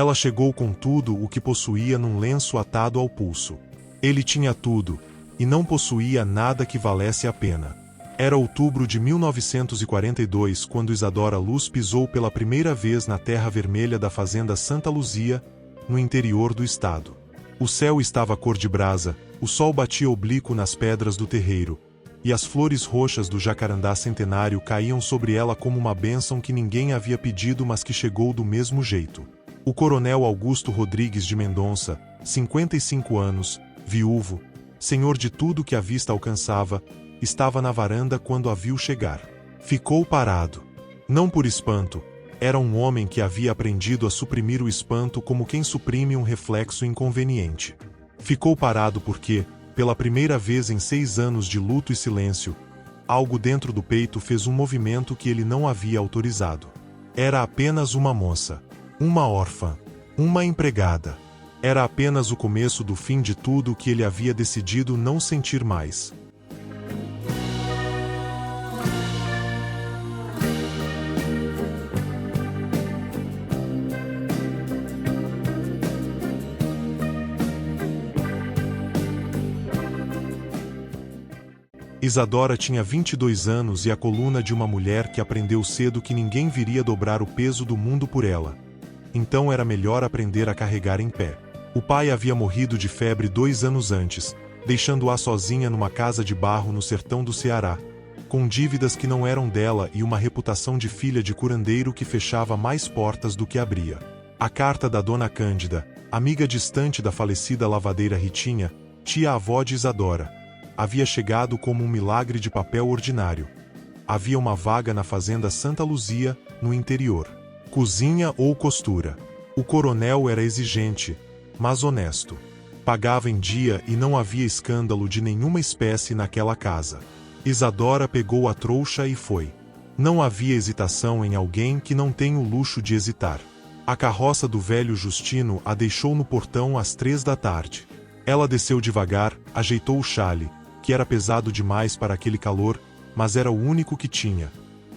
Ela chegou com tudo o que possuía num lenço atado ao pulso. Ele tinha tudo, e não possuía nada que valesse a pena. Era outubro de 1942 quando Isadora Luz pisou pela primeira vez na terra vermelha da fazenda Santa Luzia, no interior do estado. O céu estava cor de brasa, o sol batia oblíquo nas pedras do terreiro, e as flores roxas do jacarandá centenário caíam sobre ela como uma bênção que ninguém havia pedido, mas que chegou do mesmo jeito. O coronel Augusto Rodrigues de Mendonça, 55 anos, viúvo, senhor de tudo que a vista alcançava, estava na varanda quando a viu chegar. Ficou parado. Não por espanto, era um homem que havia aprendido a suprimir o espanto como quem suprime um reflexo inconveniente. Ficou parado porque, pela primeira vez em 6 anos de luto e silêncio, algo dentro do peito fez um movimento que ele não havia autorizado. Era apenas uma moça. Uma órfã. Uma empregada. Era apenas o começo do fim de tudo que ele havia decidido não sentir mais. Isadora tinha 22 anos e a coluna de uma mulher que aprendeu cedo que ninguém viria dobrar o peso do mundo por ela. Então era melhor aprender a carregar em pé. O pai havia morrido de febre 2 anos antes, deixando-a sozinha numa casa de barro no sertão do Ceará, com dívidas que não eram dela e uma reputação de filha de curandeiro que fechava mais portas do que abria. A carta da dona Cândida, amiga distante da falecida lavadeira Ritinha, tia-avó de Isadora, havia chegado como um milagre de papel ordinário. Havia uma vaga na fazenda Santa Luzia, no interior. Cozinha ou costura. O coronel era exigente, mas honesto. Pagava em dia e não havia escândalo de nenhuma espécie naquela casa. Isadora pegou a trouxa e foi. Não havia hesitação em alguém que não tem o luxo de hesitar. A carroça do velho Justino a deixou no portão às 3 da tarde. Ela desceu devagar, ajeitou o chale, que era pesado demais para aquele calor, mas era o único que tinha,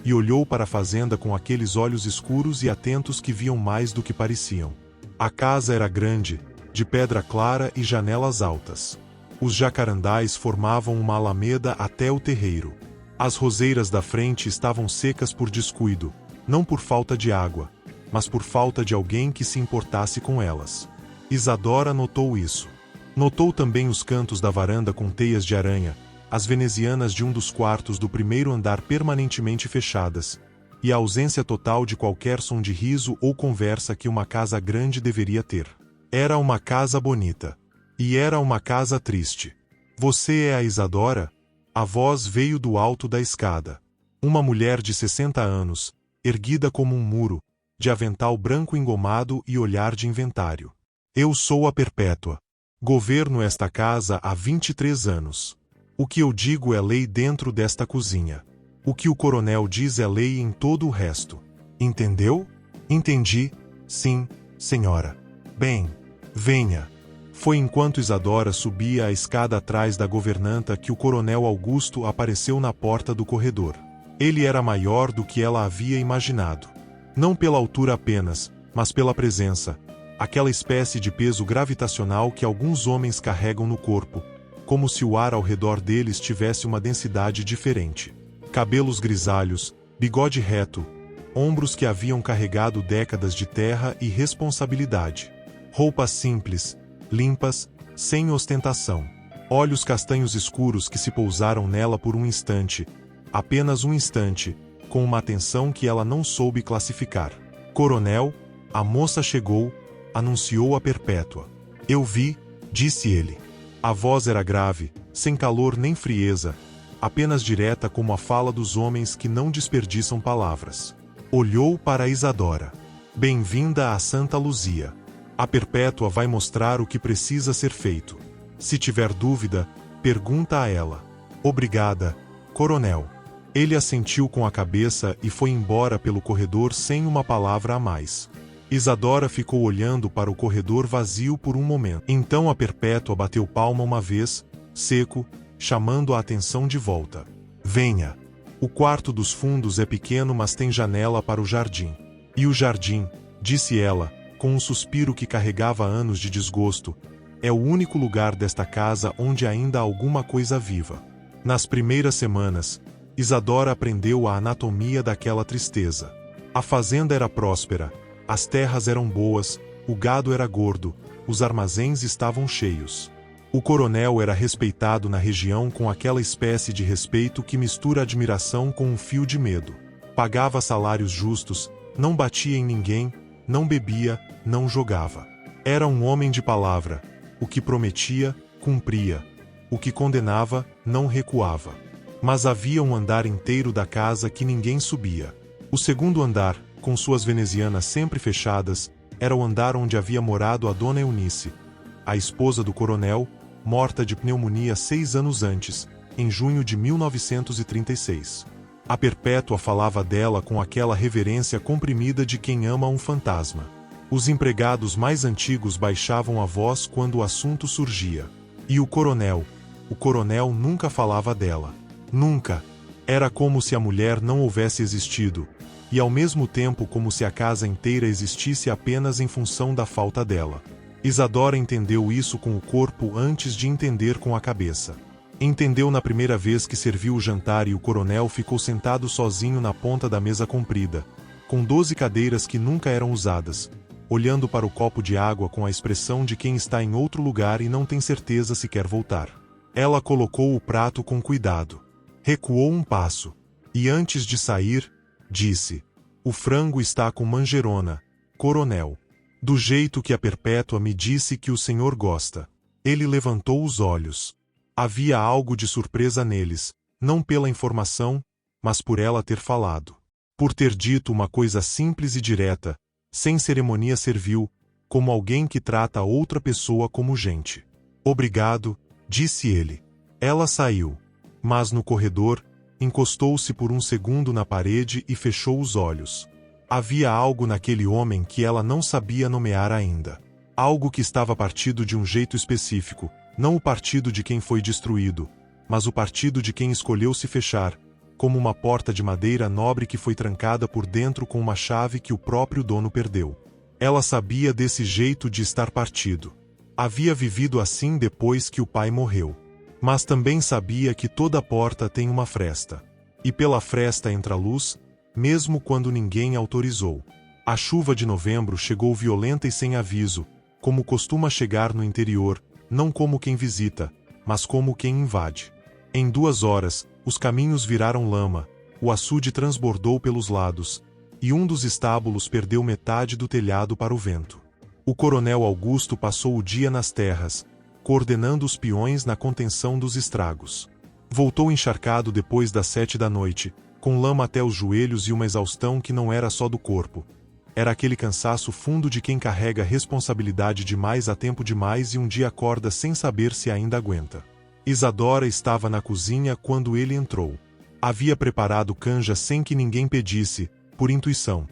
e olhou para a fazenda com aqueles olhos escuros e atentos que viam mais do que pareciam. A casa era grande, de pedra clara e janelas altas. Os jacarandás formavam uma alameda até o terreiro. As roseiras da frente estavam secas por descuido, não por falta de água, mas por falta de alguém que se importasse com elas. Isadora notou isso. Notou também os cantos da varanda com teias de aranha, as venezianas de um dos quartos do primeiro andar permanentemente fechadas, e a ausência total de qualquer som de riso ou conversa que uma casa grande deveria ter. Era uma casa bonita. E era uma casa triste. Você é a Isadora? A voz veio do alto da escada. Uma mulher de 60 anos, erguida como um muro, de avental branco engomado e olhar de inventário. Eu sou a Perpétua. Governo esta casa há 23 anos. O que eu digo é lei dentro desta cozinha. O que o coronel diz é lei em todo o resto. Entendeu? Entendi. Sim, senhora. Bem, venha. Foi enquanto Isadora subia a escada atrás da governanta que o coronel Augusto apareceu na porta do corredor. Ele era maior do que ela havia imaginado. Não pela altura apenas, mas pela presença. Aquela espécie de peso gravitacional que alguns homens carregam no corpo, como se o ar ao redor deles tivesse uma densidade diferente. Cabelos grisalhos, bigode reto, ombros que haviam carregado décadas de terra e responsabilidade. Roupas simples, limpas, sem ostentação. Olhos castanhos escuros que se pousaram nela por um instante, apenas um instante, com uma atenção que ela não soube classificar. Coronel, a moça chegou, anunciou a Perpétua. Eu vi, disse ele. A voz era grave, sem calor nem frieza, apenas direta como a fala dos homens que não desperdiçam palavras. Olhou para Isadora. Bem-vinda a Santa Luzia. A Perpétua vai mostrar o que precisa ser feito. Se tiver dúvida, pergunta a ela. Obrigada, coronel. Ele assentiu com a cabeça e foi embora pelo corredor sem uma palavra a mais. Isadora ficou olhando para o corredor vazio por um momento. Então a Perpétua bateu palma uma vez, seco, chamando a atenção de volta. Venha. O quarto dos fundos é pequeno, mas tem janela para o jardim. E o jardim, disse ela, com um suspiro que carregava anos de desgosto, é o único lugar desta casa onde ainda há alguma coisa viva. Nas primeiras semanas, Isadora aprendeu a anatomia daquela tristeza. A fazenda era próspera, as terras eram boas, o gado era gordo, os armazéns estavam cheios. O coronel era respeitado na região com aquela espécie de respeito que mistura admiração com um fio de medo. Pagava salários justos, não batia em ninguém, não bebia, não jogava. Era um homem de palavra. O que prometia, cumpria. O que condenava, não recuava. Mas havia um andar inteiro da casa que ninguém subia. O segundo andar, com suas venezianas sempre fechadas, era o andar onde havia morado a dona Eunice, a esposa do coronel, morta de pneumonia 6 anos antes, em junho de 1936. A Perpétua falava dela com aquela reverência comprimida de quem ama um fantasma. Os empregados mais antigos baixavam a voz quando o assunto surgia. E o coronel nunca falava dela. Nunca. Era como se a mulher não houvesse existido, e ao mesmo tempo como se a casa inteira existisse apenas em função da falta dela. Isadora entendeu isso com o corpo antes de entender com a cabeça. Entendeu na primeira vez que serviu o jantar e o coronel ficou sentado sozinho na ponta da mesa comprida, com 12 cadeiras que nunca eram usadas, olhando para o copo de água com a expressão de quem está em outro lugar e não tem certeza se quer voltar. Ela colocou o prato com cuidado. Recuou um passo. E antes de sair, disse: "O frango está com manjerona, coronel. Do jeito que a Perpétua me disse que o senhor gosta." Ele levantou os olhos. Havia algo de surpresa neles, não pela informação, mas por ela ter falado. Por ter dito uma coisa simples e direta, sem cerimônia servil, como alguém que trata outra pessoa como gente. "Obrigado", disse ele. Ela saiu. Mas no corredor, encostou-se por um segundo na parede e fechou os olhos. Havia algo naquele homem que ela não sabia nomear ainda. Algo que estava partido de um jeito específico, não o partido de quem foi destruído, mas o partido de quem escolheu se fechar, como uma porta de madeira nobre que foi trancada por dentro com uma chave que o próprio dono perdeu. Ela sabia desse jeito de estar partido. Havia vivido assim depois que o pai morreu. Mas também sabia que toda porta tem uma fresta. E pela fresta entra a luz, mesmo quando ninguém autorizou. A chuva de novembro chegou violenta e sem aviso, como costuma chegar no interior, não como quem visita, mas como quem invade. Em 2 horas, os caminhos viraram lama, o açude transbordou pelos lados, e um dos estábulos perdeu metade do telhado para o vento. O coronel Augusto passou o dia nas terras, coordenando os peões na contenção dos estragos. Voltou encharcado depois das 7 da noite, com lama até os joelhos e uma exaustão que não era só do corpo. Era aquele cansaço fundo de quem carrega responsabilidade demais a tempo demais e um dia acorda sem saber se ainda aguenta. Isadora estava na cozinha quando ele entrou. Havia preparado canja sem que ninguém pedisse, por intuição.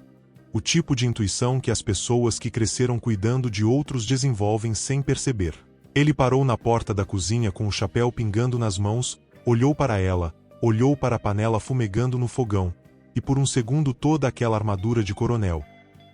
O tipo de intuição que as pessoas que cresceram cuidando de outros desenvolvem sem perceber. Ele parou na porta da cozinha com o chapéu pingando nas mãos, olhou para ela, olhou para a panela fumegando no fogão, e por um segundo toda aquela armadura de coronel,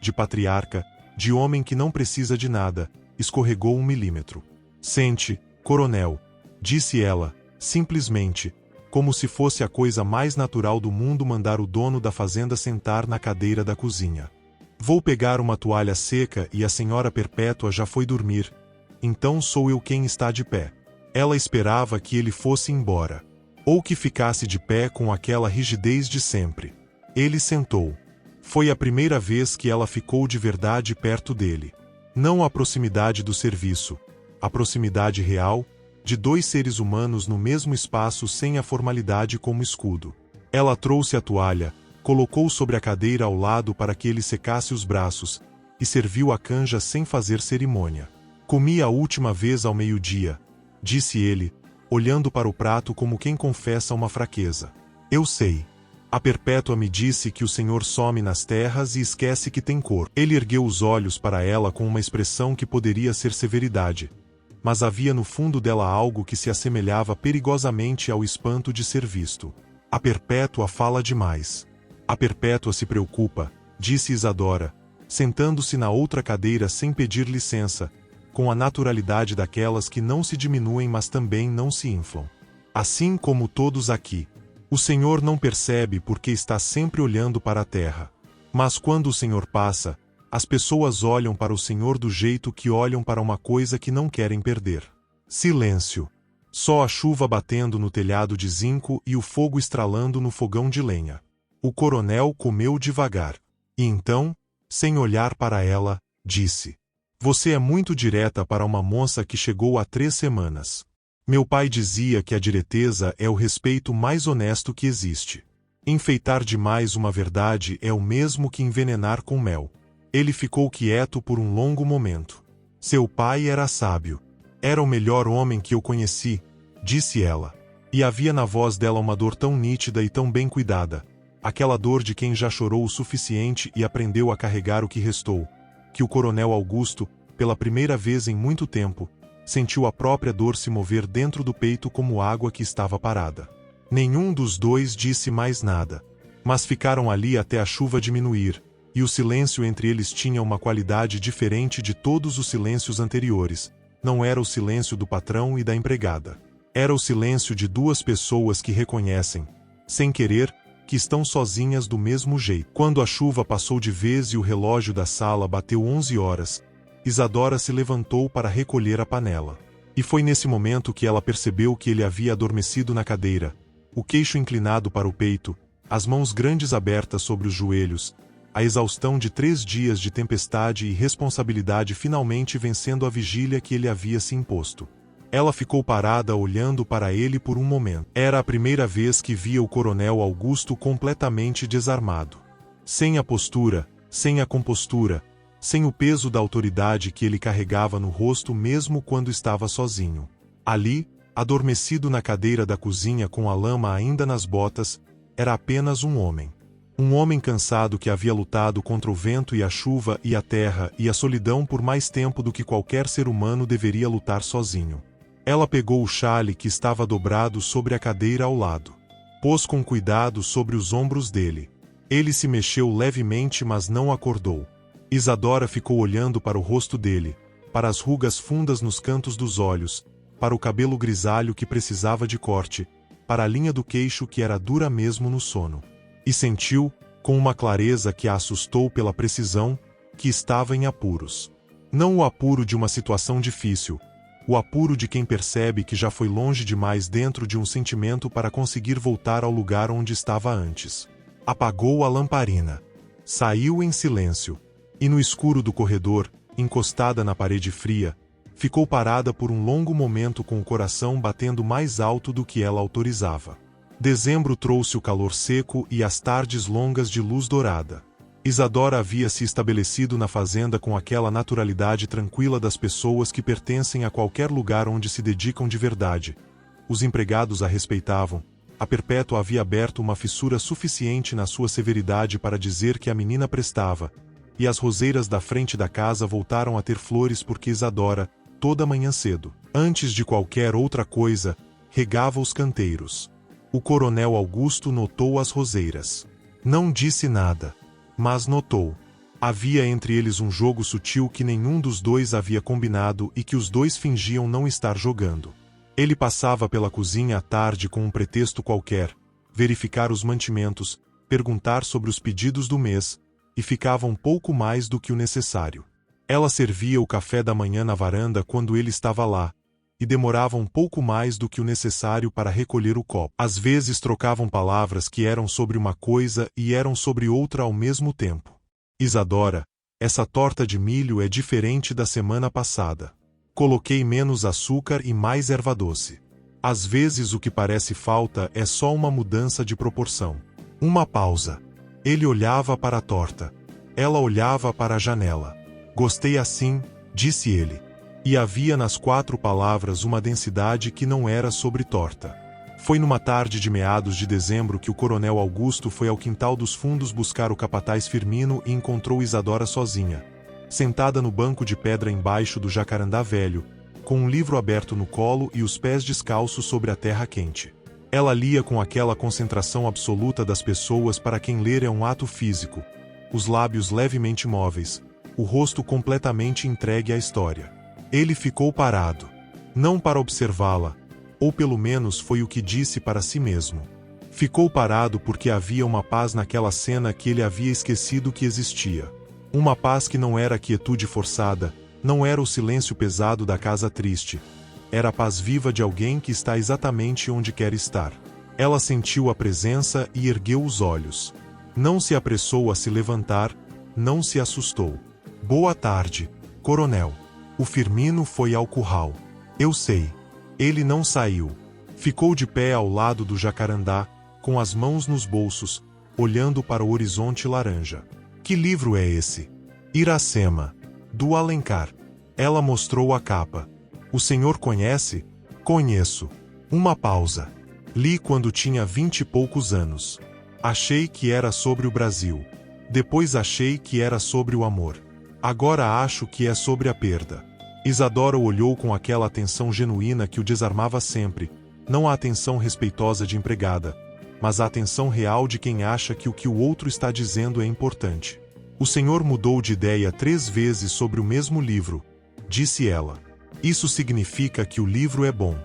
de patriarca, de homem que não precisa de nada, escorregou 1 milímetro. "Sente, coronel", disse ela, simplesmente, como se fosse a coisa mais natural do mundo mandar o dono da fazenda sentar na cadeira da cozinha. "Vou pegar uma toalha seca e a senhora Perpétua já foi dormir. Então sou eu quem está de pé." Ela esperava que ele fosse embora, ou que ficasse de pé com aquela rigidez de sempre. Ele sentou. Foi a primeira vez que ela ficou de verdade perto dele. Não a proximidade do serviço, a proximidade real, de 2 seres humanos no mesmo espaço sem a formalidade como escudo. Ela trouxe a toalha, colocou sobre a cadeira ao lado para que ele secasse os braços, e serviu a canja sem fazer cerimônia. "Comi a última vez ao meio-dia", disse ele, olhando para o prato como quem confessa uma fraqueza. "Eu sei. A Perpétua me disse que o Senhor some nas terras e esquece que tem cor." Ele ergueu os olhos para ela com uma expressão que poderia ser severidade, mas havia no fundo dela algo que se assemelhava perigosamente ao espanto de ser visto. "A Perpétua fala demais. A Perpétua se preocupa", disse Isadora, sentando-se na outra cadeira sem pedir licença, com a naturalidade daquelas que não se diminuem mas também não se inflam. Assim como todos aqui. O Senhor não percebe porque está sempre olhando para a terra. Mas quando o Senhor passa, as pessoas olham para o Senhor do jeito que olham para uma coisa que não querem perder. Silêncio. Só a chuva batendo no telhado de zinco e o fogo estralando no fogão de lenha. O coronel comeu devagar. E então, sem olhar para ela, disse: "Você é muito direta para uma moça que chegou há 3 semanas. Meu pai dizia que a direteza é o respeito mais honesto que existe. Enfeitar demais uma verdade é o mesmo que envenenar com mel." Ele ficou quieto por um longo momento. "Seu pai era sábio. Era o melhor homem que eu conheci", disse ela. E havia na voz dela uma dor tão nítida e tão bem cuidada, aquela dor de quem já chorou o suficiente e aprendeu a carregar o que restou, que o coronel Augusto, pela primeira vez em muito tempo, sentiu a própria dor se mover dentro do peito como água que estava parada. Nenhum dos dois disse mais nada, mas ficaram ali até a chuva diminuir, e o silêncio entre eles tinha uma qualidade diferente de todos os silêncios anteriores. Não era o silêncio do patrão e da empregada. Era o silêncio de 2 pessoas que reconhecem, sem querer, que estão sozinhas do mesmo jeito. Quando a chuva passou de vez e o relógio da sala bateu 11 horas, Isadora se levantou para recolher a panela. E foi nesse momento que ela percebeu que ele havia adormecido na cadeira, o queixo inclinado para o peito, as mãos grandes abertas sobre os joelhos, a exaustão de 3 dias de tempestade e responsabilidade finalmente vencendo a vigília que ele havia se imposto. Ela ficou parada olhando para ele por um momento. Era a primeira vez que via o coronel Augusto completamente desarmado. Sem a postura, sem a compostura, sem o peso da autoridade que ele carregava no rosto mesmo quando estava sozinho. Ali, adormecido na cadeira da cozinha com a lama ainda nas botas, era apenas um homem. Um homem cansado que havia lutado contra o vento e a chuva e a terra e a solidão por mais tempo do que qualquer ser humano deveria lutar sozinho. Ela pegou o xale que estava dobrado sobre a cadeira ao lado. Pôs com cuidado sobre os ombros dele. Ele se mexeu levemente mas não acordou. Isadora ficou olhando para o rosto dele, para as rugas fundas nos cantos dos olhos, para o cabelo grisalho que precisava de corte, para a linha do queixo que era dura mesmo no sono. E sentiu, com uma clareza que a assustou pela precisão, que estava em apuros. Não o apuro de uma situação difícil, o apuro de quem percebe que já foi longe demais dentro de um sentimento para conseguir voltar ao lugar onde estava antes. Apagou a lamparina. Saiu em silêncio. E no escuro do corredor, encostada na parede fria, ficou parada por um longo momento com o coração batendo mais alto do que ela autorizava. Dezembro trouxe o calor seco e as tardes longas de luz dourada. Isadora havia se estabelecido na fazenda com aquela naturalidade tranquila das pessoas que pertencem a qualquer lugar onde se dedicam de verdade. Os empregados a respeitavam. A Perpétua havia aberto uma fissura suficiente na sua severidade para dizer que a menina prestava, e as roseiras da frente da casa voltaram a ter flores porque Isadora, toda manhã cedo, antes de qualquer outra coisa, regava os canteiros. O coronel Augusto notou as roseiras. Não disse nada, mas notou. Havia entre eles um jogo sutil que nenhum dos dois havia combinado e que os dois fingiam não estar jogando. Ele passava pela cozinha à tarde com um pretexto qualquer, verificar os mantimentos, perguntar sobre os pedidos do mês, e ficava um pouco mais do que o necessário. Ela servia o café da manhã na varanda quando ele estava lá, e demorava um pouco mais do que o necessário para recolher o copo. Às vezes trocavam palavras que eram sobre uma coisa e eram sobre outra ao mesmo tempo. Isadora, essa torta de milho é diferente da semana passada. Coloquei menos açúcar e mais erva doce. Às vezes o que parece falta é só uma mudança de proporção. Uma pausa. Ele olhava para a torta. Ela olhava para a janela. Gostei assim, disse ele. E havia nas 4 palavras uma densidade que não era sobre torta. Foi numa tarde de meados de dezembro que o coronel Augusto foi ao quintal dos fundos buscar o capataz Firmino e encontrou Isadora sozinha, sentada no banco de pedra embaixo do jacarandá velho, com um livro aberto no colo e os pés descalços sobre a terra quente. Ela lia com aquela concentração absoluta das pessoas para quem ler é um ato físico. os lábios levemente móveis, o rosto completamente entregue à história. Ele ficou parado. Não para observá-la, ou pelo menos foi o que disse para si mesmo. Ficou parado porque havia uma paz naquela cena que ele havia esquecido que existia. Uma paz que não era a quietude forçada, não era o silêncio pesado da casa triste. Era a paz viva de alguém que está exatamente onde quer estar. Ela sentiu a presença e ergueu os olhos. Não se apressou a se levantar, não se assustou. Boa tarde, coronel. O Firmino foi ao curral. Eu sei. Ele não saiu. Ficou de pé ao lado do jacarandá, com as mãos nos bolsos, olhando para o horizonte laranja. Que livro é esse? Iracema. Do Alencar. Ela mostrou a capa. O senhor conhece? Conheço. Uma pausa. Li quando tinha 20 e poucos anos. Achei que era sobre o Brasil. Depois achei que era sobre o amor. Agora acho que é sobre a perda. Isadora o olhou com aquela atenção genuína que o desarmava sempre, não a atenção respeitosa de empregada, mas a atenção real de quem acha que o outro está dizendo é importante. O senhor mudou de ideia 3 vezes sobre o mesmo livro, disse ela. Isso significa que o livro é bom.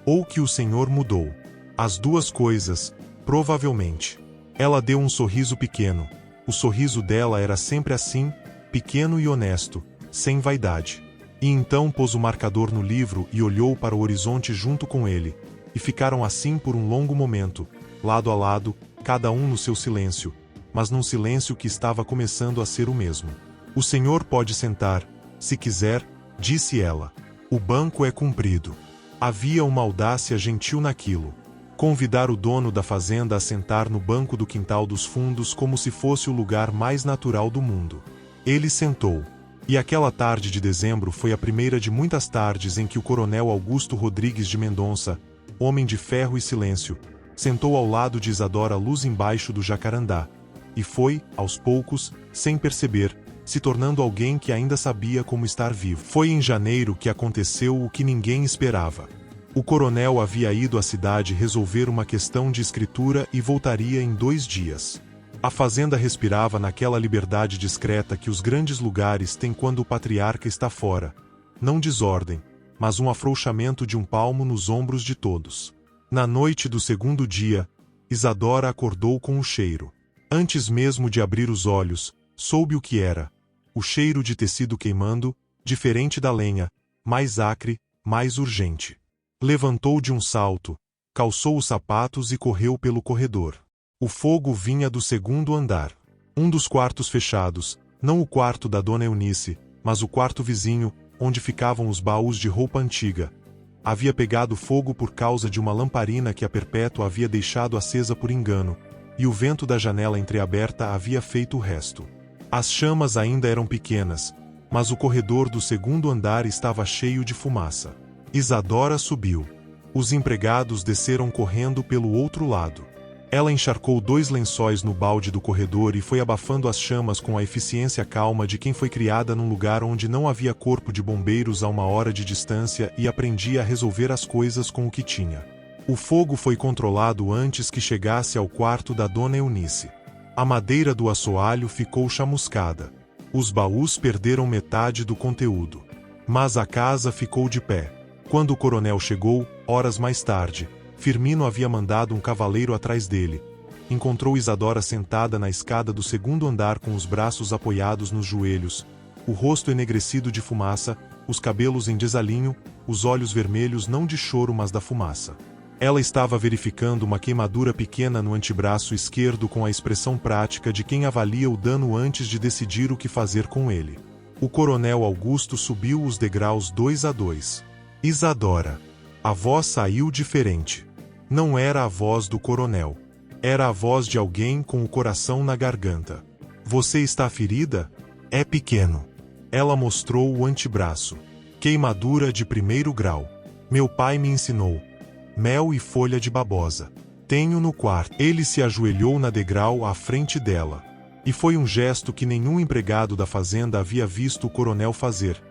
Ou que o senhor mudou. As duas coisas, provavelmente. Ela deu um sorriso pequeno. O sorriso dela era sempre assim, pequeno e honesto, sem vaidade. E então pôs o marcador no livro e olhou para o horizonte junto com ele, e ficaram assim por um longo momento, lado a lado, cada um no seu silêncio, mas num silêncio que estava começando a ser o mesmo. O senhor pode sentar, se quiser, disse ela. O banco é comprido. Havia uma audácia gentil naquilo. Convidar o dono da fazenda a sentar no banco do quintal dos fundos como se fosse o lugar mais natural do mundo. Ele sentou. E aquela tarde de dezembro foi a primeira de muitas tardes em que o coronel Augusto Rodrigues de Mendonça, homem de ferro e silêncio, sentou ao lado de Isadora Luz embaixo do jacarandá, e foi, aos poucos, sem perceber, se tornando alguém que ainda sabia como estar vivo. Foi em janeiro que aconteceu o que ninguém esperava. O coronel havia ido à cidade resolver uma questão de escritura e voltaria em 2 dias. A fazenda respirava naquela liberdade discreta que os grandes lugares têm quando o patriarca está fora. Não desordem, mas um afrouxamento de um palmo nos ombros de todos. Na noite do 2º dia, Isadora acordou com o cheiro. Antes mesmo de abrir os olhos, soube o que era. O cheiro de tecido queimando, diferente da lenha, mais acre, mais urgente. Levantou de um salto, calçou os sapatos e correu pelo corredor. O fogo vinha do 2º andar. Um dos quartos fechados, não o quarto da dona Eunice, mas o quarto vizinho, onde ficavam os baús de roupa antiga. Havia pegado fogo por causa de uma lamparina que a Perpétua havia deixado acesa por engano, e o vento da janela entreaberta havia feito o resto. As chamas ainda eram pequenas, mas o corredor do 2º andar estava cheio de fumaça. Isadora subiu. Os empregados desceram correndo pelo outro lado. Ela encharcou 2 lençóis no balde do corredor e foi abafando as chamas com a eficiência calma de quem foi criada num lugar onde não havia corpo de bombeiros a 1 hora de distância e aprendia a resolver as coisas com o que tinha. O fogo foi controlado antes que chegasse ao quarto da dona Eunice. A madeira do assoalho ficou chamuscada. Os baús perderam metade do conteúdo. Mas a casa ficou de pé. Quando o coronel chegou, horas mais tarde, Firmino havia mandado um cavaleiro atrás dele. Encontrou Isadora sentada na escada do 2º andar com os braços apoiados nos joelhos, o rosto enegrecido de fumaça, os cabelos em desalinho, os olhos vermelhos não de choro mas da fumaça. Ela estava verificando uma queimadura pequena no antebraço esquerdo com a expressão prática de quem avalia o dano antes de decidir o que fazer com ele. O coronel Augusto subiu os degraus 2 a 2. Isadora. A voz saiu diferente. Não era a voz do coronel. Era a voz de alguém com o coração na garganta. Você está ferida? É pequeno. Ela mostrou o antebraço. Queimadura de 1º grau. Meu pai me ensinou. Mel e folha de babosa. Tenho no quarto. Ele se ajoelhou na degrau à frente dela. E foi um gesto que nenhum empregado da fazenda havia visto o coronel fazer.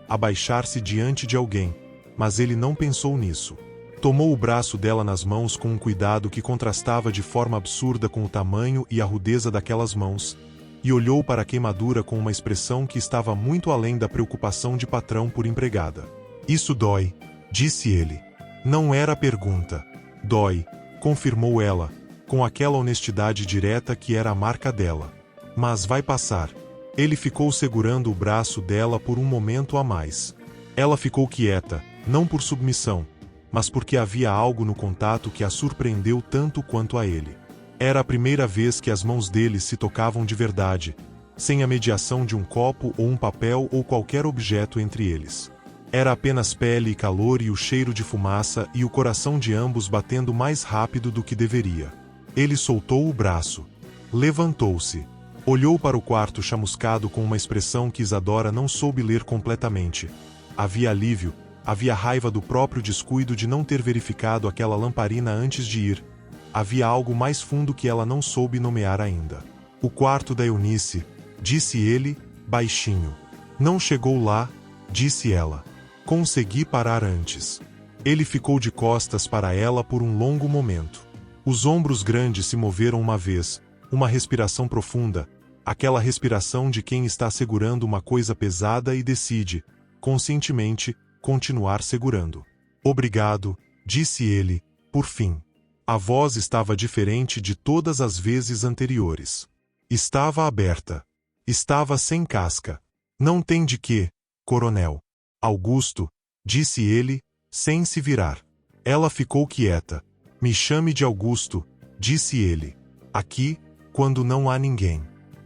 Abaixar-se diante de alguém. Mas ele não pensou nisso. Tomou o braço dela nas mãos com um cuidado que contrastava de forma absurda com o tamanho e a rudeza daquelas mãos. e olhou para a queimadura com uma expressão que estava muito além da preocupação de patrão por empregada. Isso dói, disse ele. Não era pergunta. Dói, confirmou ela, com aquela honestidade direta que era a marca dela. Mas vai passar. Ele ficou segurando o braço dela por um momento a mais. Ela ficou quieta, não por submissão, mas porque havia algo no contato que a surpreendeu tanto quanto a ele. Era a primeira vez que as mãos dele se tocavam de verdade, sem a mediação de um copo ou um papel ou qualquer objeto entre eles. Era apenas pele e calor e o cheiro de fumaça e o coração de ambos batendo mais rápido do que deveria. Ele soltou o braço. Levantou-se. Olhou para o quarto chamuscado com uma expressão que Isadora não soube ler completamente. Havia alívio, havia raiva do próprio descuido de não ter verificado aquela lamparina antes de ir. Havia algo mais fundo que ela não soube nomear ainda. O quarto da Eunice, disse ele, baixinho. Não chegou lá, disse ela. Consegui parar antes. Ele ficou de costas para ela por um longo momento. Os ombros grandes se moveram uma vez, uma respiração profunda, aquela respiração de quem está segurando uma coisa pesada e decide, conscientemente, continuar segurando. Obrigado, disse ele, por fim. A voz estava diferente de todas as vezes anteriores. Estava aberta. Estava sem casca. Não tem de quê, coronel. Augusto, disse ele, sem se virar. Ela ficou quieta. Me chame de Augusto, disse ele. Aqui, quando não há ninguém.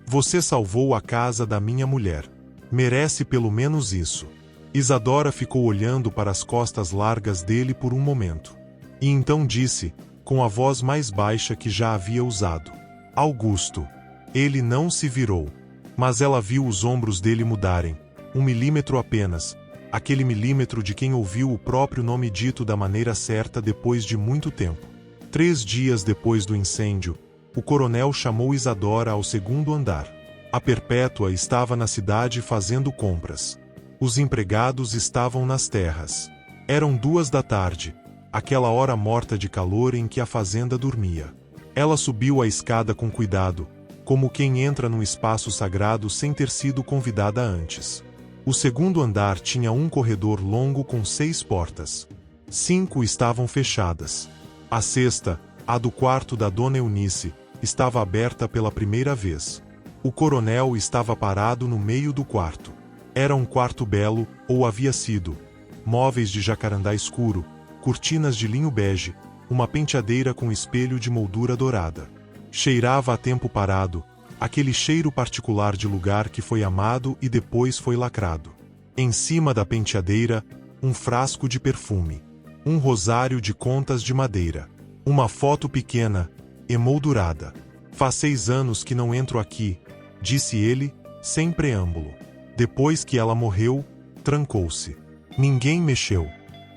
Você salvou a casa da minha mulher. Merece pelo menos isso. Isadora ficou olhando para as costas largas dele por um momento. E então disse, com a voz mais baixa que já havia usado. Augusto. Ele não se virou. Mas ela viu os ombros dele mudarem. 1 milímetro apenas. Aquele milímetro de quem ouviu o próprio nome dito da maneira certa depois de muito tempo. 3 dias depois do incêndio, o coronel chamou Isadora ao 2º andar. A Perpétua estava na cidade fazendo compras. Os empregados estavam nas terras. Eram 2 da tarde, aquela hora morta de calor em que a fazenda dormia. Ela subiu a escada com cuidado, como quem entra num espaço sagrado sem ter sido convidada antes. O 2º andar tinha um corredor longo com 6 portas. 5 estavam fechadas. A 6ª, a do quarto da dona Eunice, estava aberta pela primeira vez. O coronel estava parado no meio do quarto. Era um quarto belo, ou havia sido. Móveis de jacarandá escuro, cortinas de linho bege, uma penteadeira com espelho de moldura dourada. Cheirava a tempo parado, aquele cheiro particular de lugar que foi amado e depois foi lacrado. Em cima da penteadeira, um frasco de perfume. Um rosário de contas de madeira. Uma foto pequena, emoldurada. Faz 6 anos que não entro aqui, disse ele, sem preâmbulo. Depois que ela morreu, trancou-se. Ninguém mexeu.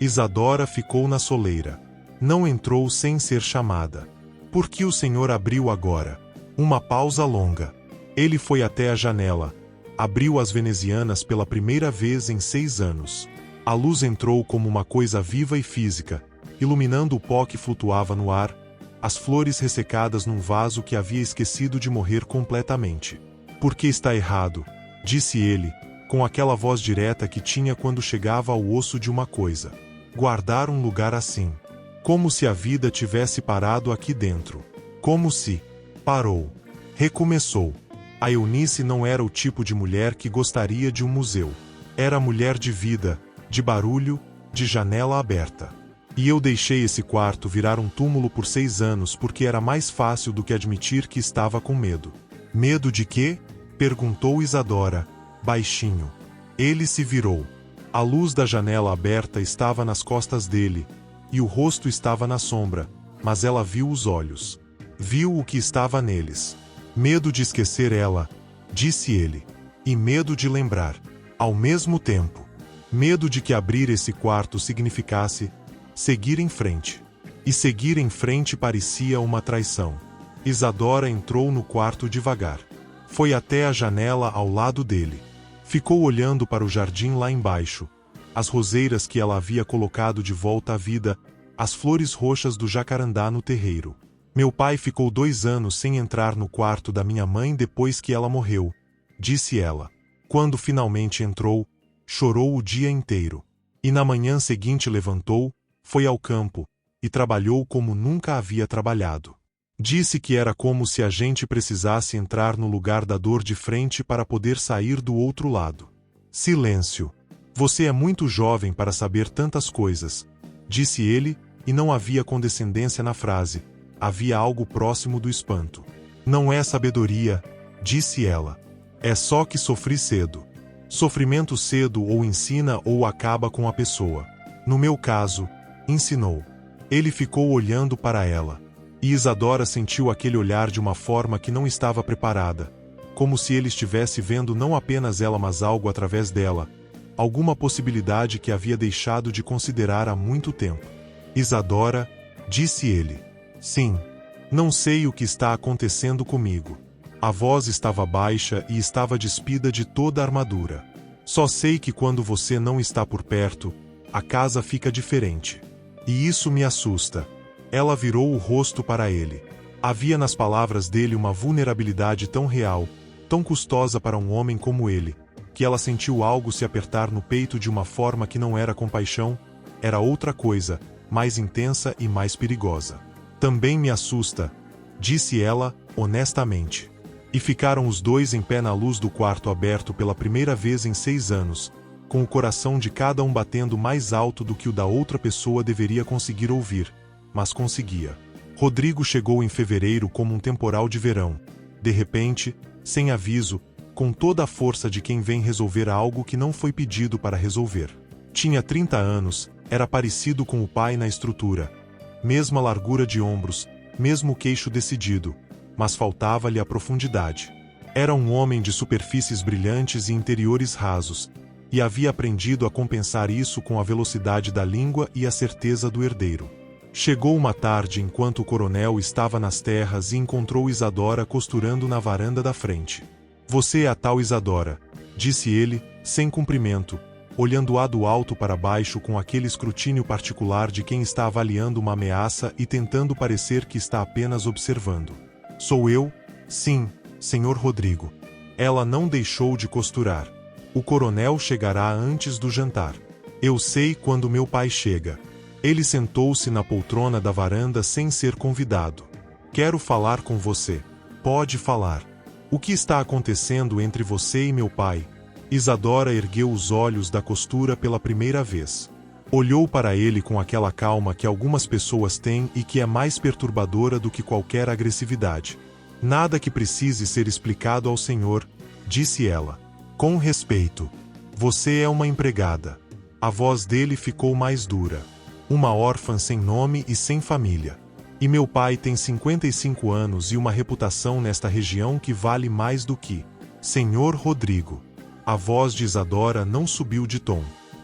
Isadora ficou na soleira. Não entrou sem ser chamada. Por que o senhor abriu agora? Uma pausa longa. Ele foi até a janela. Abriu as venezianas pela primeira vez em 6 anos. A luz entrou como uma coisa viva e física, iluminando o pó que flutuava no ar, as flores ressecadas num vaso que havia esquecido de morrer completamente. Por que está errado? Disse ele, com aquela voz direta que tinha quando chegava ao osso de uma coisa. Guardar um lugar assim. Como se a vida tivesse parado aqui dentro. Como se... Parou. Recomeçou. A Eunice não era o tipo de mulher que gostaria de um museu. Era mulher de vida, de barulho, de janela aberta. E eu deixei esse quarto virar um túmulo por 6 anos porque era mais fácil do que admitir que estava com medo. Medo de quê? Perguntou Isadora, baixinho. Ele se virou. A luz da janela aberta estava nas costas dele, e o rosto estava na sombra, mas ela viu os olhos. Viu o que estava neles. Medo de esquecer ela, disse ele. E medo de lembrar. Ao mesmo tempo. Medo de que abrir esse quarto significasse seguir em frente. E seguir em frente parecia uma traição. Isadora entrou no quarto devagar. Foi até a janela ao lado dele. Ficou olhando para o jardim lá embaixo. As roseiras que ela havia colocado de volta à vida, as flores roxas do jacarandá no terreiro. Meu pai ficou 2 anos sem entrar no quarto da minha mãe depois que ela morreu, disse ela. Quando finalmente entrou, chorou o dia inteiro. E na manhã seguinte levantou, foi ao campo, e trabalhou como nunca havia trabalhado. Disse que era como se a gente precisasse entrar no lugar da dor de frente para poder sair do outro lado. Silêncio. Você é muito jovem para saber tantas coisas, disse ele, e não havia condescendência na frase, havia algo próximo do espanto. Não é sabedoria, disse ela. É só que sofri cedo. Sofrimento cedo ou ensina ou acaba com a pessoa. No meu caso, ensinou. Ele ficou olhando para ela. E Isadora sentiu aquele olhar de uma forma que não estava preparada, como se ele estivesse vendo não apenas ela mas algo através dela, alguma possibilidade que havia deixado de considerar há muito tempo. Isadora, disse ele. Sim. Não sei o que está acontecendo comigo. A voz estava baixa e estava despida de toda a armadura. Só sei que quando você não está por perto, a casa fica diferente. E isso me assusta. Ela virou o rosto para ele. Havia nas palavras dele uma vulnerabilidade tão real, tão custosa para um homem como ele, que ela sentiu algo se apertar no peito de uma forma que não era compaixão, era outra coisa, mais intensa e mais perigosa. Também me assusta, disse ela, honestamente. E ficaram os dois em pé na luz do quarto aberto pela primeira vez em 6 anos, com o coração de cada um batendo mais alto do que o da outra pessoa deveria conseguir ouvir, mas conseguia. Rodrigo chegou em fevereiro como um temporal de verão, de repente, sem aviso, com toda a força de quem vem resolver algo que não foi pedido para resolver. Tinha 30 anos, era parecido com o pai na estrutura, mesma largura de ombros, mesmo queixo decidido, mas faltava-lhe a profundidade. Era um homem de superfícies brilhantes e interiores rasos, e havia aprendido a compensar isso com a velocidade da língua e a certeza do herdeiro. Chegou uma tarde enquanto o coronel estava nas terras e encontrou Isadora costurando na varanda da frente. Você é a tal Isadora, disse ele, sem cumprimento, olhando-a do alto para baixo com aquele escrutínio particular de quem está avaliando uma ameaça e tentando parecer que está apenas observando. Sou eu? Sim, senhor Rodrigo. Ela não deixou de costurar. O coronel chegará antes do jantar. Eu sei quando meu pai chega. Ele sentou-se na poltrona da varanda sem ser convidado. Quero falar com você. Pode falar. O que está acontecendo entre você e meu pai? Isadora ergueu os olhos da costura pela primeira vez. Olhou para ele com aquela calma que algumas pessoas têm e que é mais perturbadora do que qualquer agressividade. Nada que precise ser explicado ao senhor, disse ela. Com respeito. Você é uma empregada. A voz dele ficou mais dura. Uma órfã sem nome e sem família. E meu pai tem 55 anos e uma reputação nesta região que vale mais do que... Senhor Rodrigo. A voz de Isadora não subiu de tom.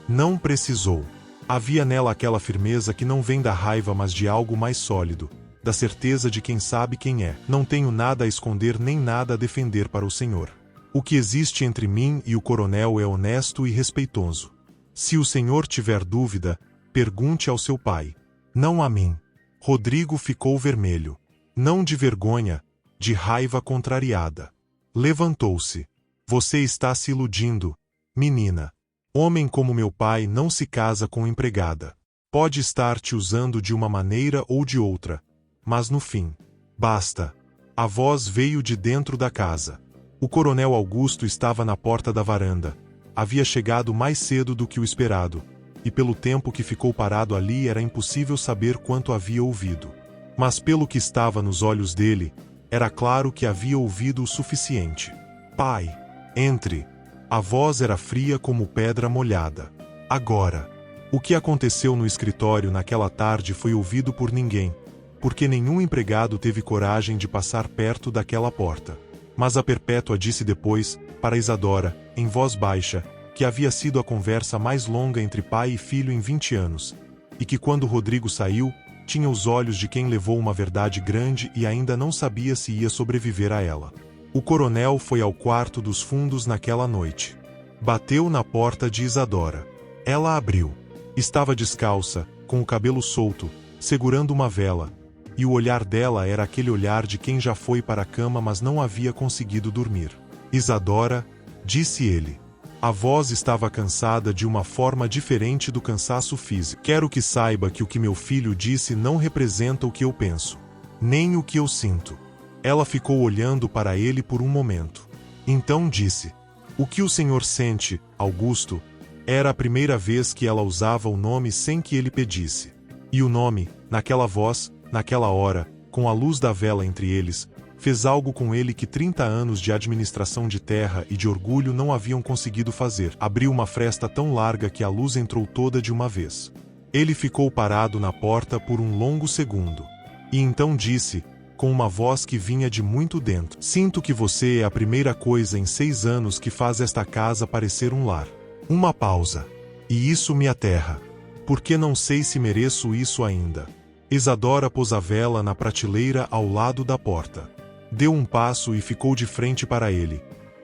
Não precisou. Havia nela aquela firmeza que não vem da raiva mas de algo mais sólido, da certeza de quem sabe quem é. Não tenho nada a esconder nem nada a defender para o senhor. O que existe entre mim e o coronel é honesto e respeitoso. Se o senhor tiver dúvida, pergunte ao seu pai. Não a mim. Rodrigo ficou vermelho. Não de vergonha, de raiva contrariada. Levantou-se. Você está se iludindo, menina. Homem como meu pai não se casa com empregada. Pode estar te usando de uma maneira ou de outra, mas no fim, basta. A voz veio de dentro da casa. O coronel Augusto estava na porta da varanda. Havia chegado mais cedo do que o esperado, e pelo tempo que ficou parado ali era impossível saber quanto havia ouvido. Mas pelo que estava nos olhos dele, era claro que havia ouvido o suficiente. Pai, entre. A voz era fria como pedra molhada. Agora, o que aconteceu no escritório naquela tarde foi ouvido por ninguém, porque nenhum empregado teve coragem de passar perto daquela porta. Mas a Perpétua disse depois, para Isadora, em voz baixa, que havia sido a conversa mais longa entre pai e filho em 20 anos, e que quando Rodrigo saiu, tinha os olhos de quem levou uma verdade grande e ainda não sabia se ia sobreviver a ela. O coronel foi ao quarto dos fundos naquela noite. Bateu na porta de Isadora. Ela abriu. Estava descalça, com o cabelo solto, segurando uma vela, e o olhar dela era aquele olhar de quem já foi para a cama mas não havia conseguido dormir. Isadora, disse ele. A voz estava cansada de uma forma diferente do cansaço físico. Quero que saiba que o que meu filho disse não representa o que eu penso, nem o que eu sinto. Ela ficou olhando para ele por um momento. Então disse: o que o senhor sente, Augusto? Era a primeira vez que ela usava o nome sem que ele pedisse. E o nome, naquela voz, naquela hora, com a luz da vela entre eles, fez algo com ele que 30 anos de administração de terra e de orgulho não haviam conseguido fazer. Abriu uma fresta tão larga que a luz entrou toda de uma vez. Ele ficou parado na porta por um longo segundo. E então disse, com uma voz que vinha de muito dentro: sinto que você é a primeira coisa em 6 anos que faz esta casa parecer um lar. Uma pausa. E isso me aterra. Porque não sei se mereço isso ainda. Isadora pôs a vela na prateleira ao lado da porta. Deu um passo e ficou de frente para ele,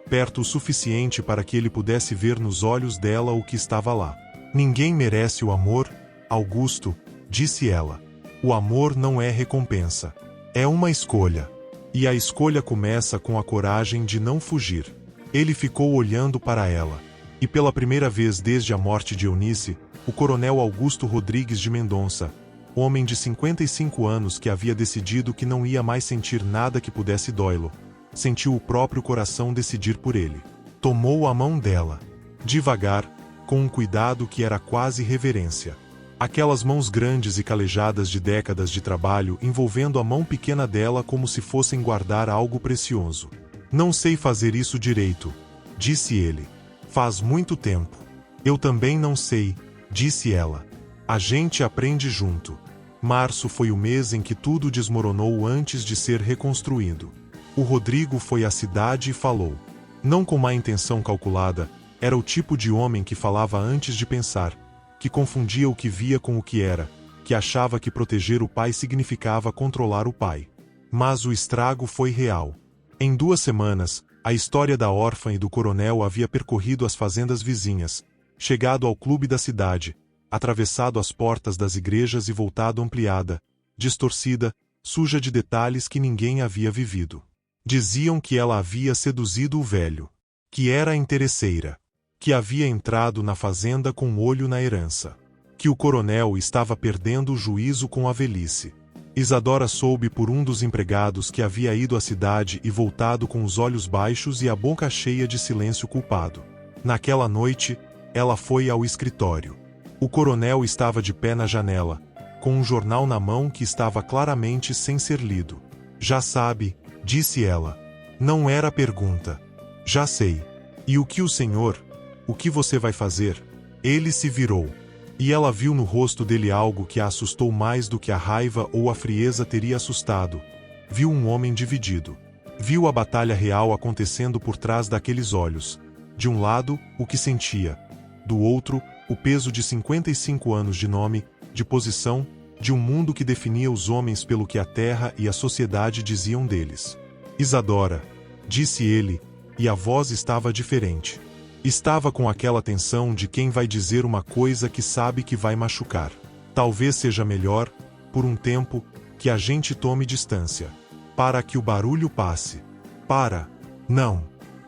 perto o suficiente para que ele pudesse ver nos olhos dela o que estava lá. Ninguém merece o amor, Augusto, disse ela. O amor não é recompensa. É uma escolha. E a escolha começa com a coragem de não fugir. Ele ficou olhando para ela. E pela primeira vez desde a morte de Eunice, o coronel Augusto Rodrigues de Mendonça, homem de 55 anos que havia decidido que não ia mais sentir nada que pudesse dói-lo, sentiu o próprio coração decidir por ele. Tomou a mão dela. Devagar, com um cuidado que era quase reverência. Aquelas mãos grandes e calejadas de décadas de trabalho envolvendo a mão pequena dela como se fossem guardar algo precioso. Não sei fazer isso direito, disse ele. Faz muito tempo. Eu também não sei, disse ela. A gente aprende junto. Março foi o mês em que tudo desmoronou antes de ser reconstruído. O Rodrigo foi à cidade e falou. Não com má intenção calculada, era o tipo de homem que falava antes de pensar, que confundia o que via com o que era, que achava que proteger o pai significava controlar o pai. Mas o estrago foi real. Em 2 semanas, a história da órfã e do coronel havia percorrido as fazendas vizinhas, chegado ao clube da cidade, atravessado as portas das igrejas e voltado ampliada, distorcida, suja de detalhes que ninguém havia vivido. Diziam que ela havia seduzido o velho, que era interesseira, que havia entrado na fazenda com olho na herança, que o coronel estava perdendo o juízo com a velhice. Isadora soube por um dos empregados que havia ido à cidade e voltado com os olhos baixos e a boca cheia de silêncio culpado. Naquela noite, ela foi ao escritório. O coronel estava de pé na janela, com um jornal na mão que estava claramente sem ser lido. Já sabe, disse ela. Não era pergunta. Já sei. E o que o senhor? O que você vai fazer? Ele se virou. E ela viu no rosto dele algo que a assustou mais do que a raiva ou a frieza teria assustado. Viu um homem dividido. Viu a batalha real acontecendo por trás daqueles olhos. De um lado, o que sentia. Do outro, o peso de 55 anos de nome, de posição, de um mundo que definia os homens pelo que a terra e a sociedade diziam deles. Isadora, disse ele, e a voz estava diferente. Estava com aquela tensão de quem vai dizer uma coisa que sabe que vai machucar. Talvez seja melhor, por um tempo, que a gente tome distância. Para que o barulho passe. Para. Não.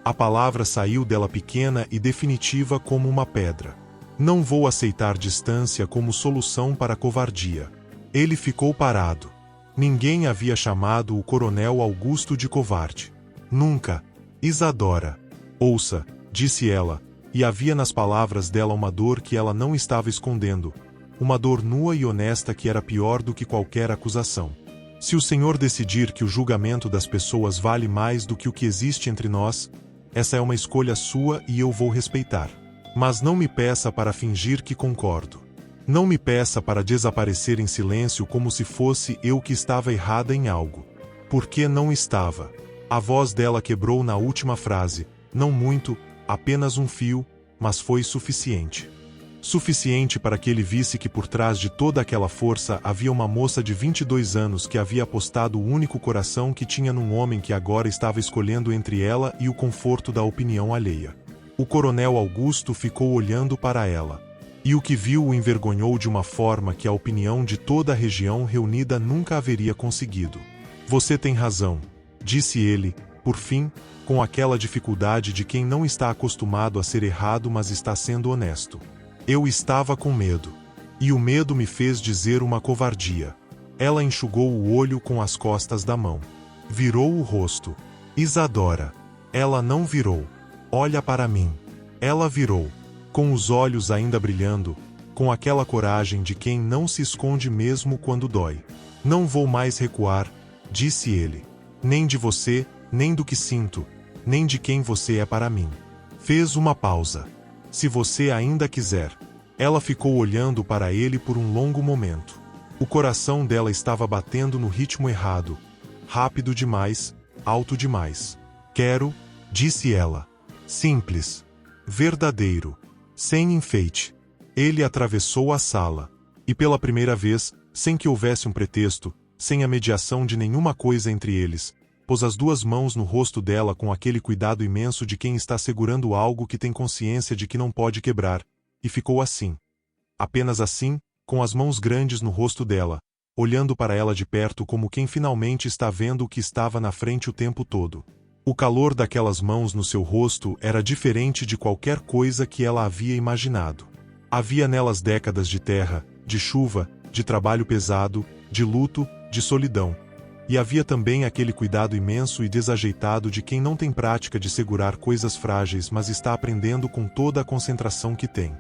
A palavra saiu dela pequena e definitiva como uma pedra. Não vou aceitar distância como solução para a covardia. Ele ficou parado. Ninguém havia chamado o coronel Augusto de covarde. Nunca. Isadora. Ouça, disse ela, e havia nas palavras dela uma dor que ela não estava escondendo. Uma dor nua e honesta que era pior do que qualquer acusação. Se o Senhor decidir que o julgamento das pessoas vale mais do que o que existe entre nós, essa é uma escolha sua e eu vou respeitar. Mas não me peça para fingir que concordo. Não me peça para desaparecer em silêncio como se fosse eu que estava errada em algo. Porque não estava. A voz dela quebrou na última frase, não muito, apenas um fio, mas foi suficiente. Suficiente para que ele visse que por trás de toda aquela força havia uma moça de 22 anos que havia apostado o único coração que tinha num homem que agora estava escolhendo entre ela e o conforto da opinião alheia. O coronel Augusto ficou olhando para ela. E o que viu o envergonhou de uma forma que a opinião de toda a região reunida nunca haveria conseguido. Você tem razão, disse ele, por fim, com aquela dificuldade de quem não está acostumado a ser errado mas está sendo honesto. Eu estava com medo. E o medo me fez dizer uma covardia. Ela enxugou o olho com as costas da mão. Virou o rosto. Isadora. Ela não virou. Olha para mim. Ela virou. Com os olhos ainda brilhando, com aquela coragem de quem não se esconde mesmo quando dói. Não vou mais recuar, disse ele. Nem de você, nem do que sinto, nem de quem você é para mim. Fez uma pausa. Se você ainda quiser. Ela ficou olhando para ele por um longo momento. O coração dela estava batendo no ritmo errado. Rápido demais, alto demais. Quero, disse ela. Simples. Verdadeiro. Sem enfeite. Ele atravessou a sala. E pela primeira vez, sem que houvesse um pretexto, sem a mediação de nenhuma coisa entre eles, pôs as duas mãos no rosto dela com aquele cuidado imenso de quem está segurando algo que tem consciência de que não pode quebrar, e ficou assim. Apenas assim, com as mãos grandes no rosto dela, olhando para ela de perto como quem finalmente está vendo o que estava na frente o tempo todo. O calor daquelas mãos no seu rosto era diferente de qualquer coisa que ela havia imaginado. Havia nelas décadas de terra, de chuva, de trabalho pesado, de luto, de solidão. E havia também aquele cuidado imenso e desajeitado de quem não tem prática de segurar coisas frágeis mas está aprendendo com toda a concentração que tem.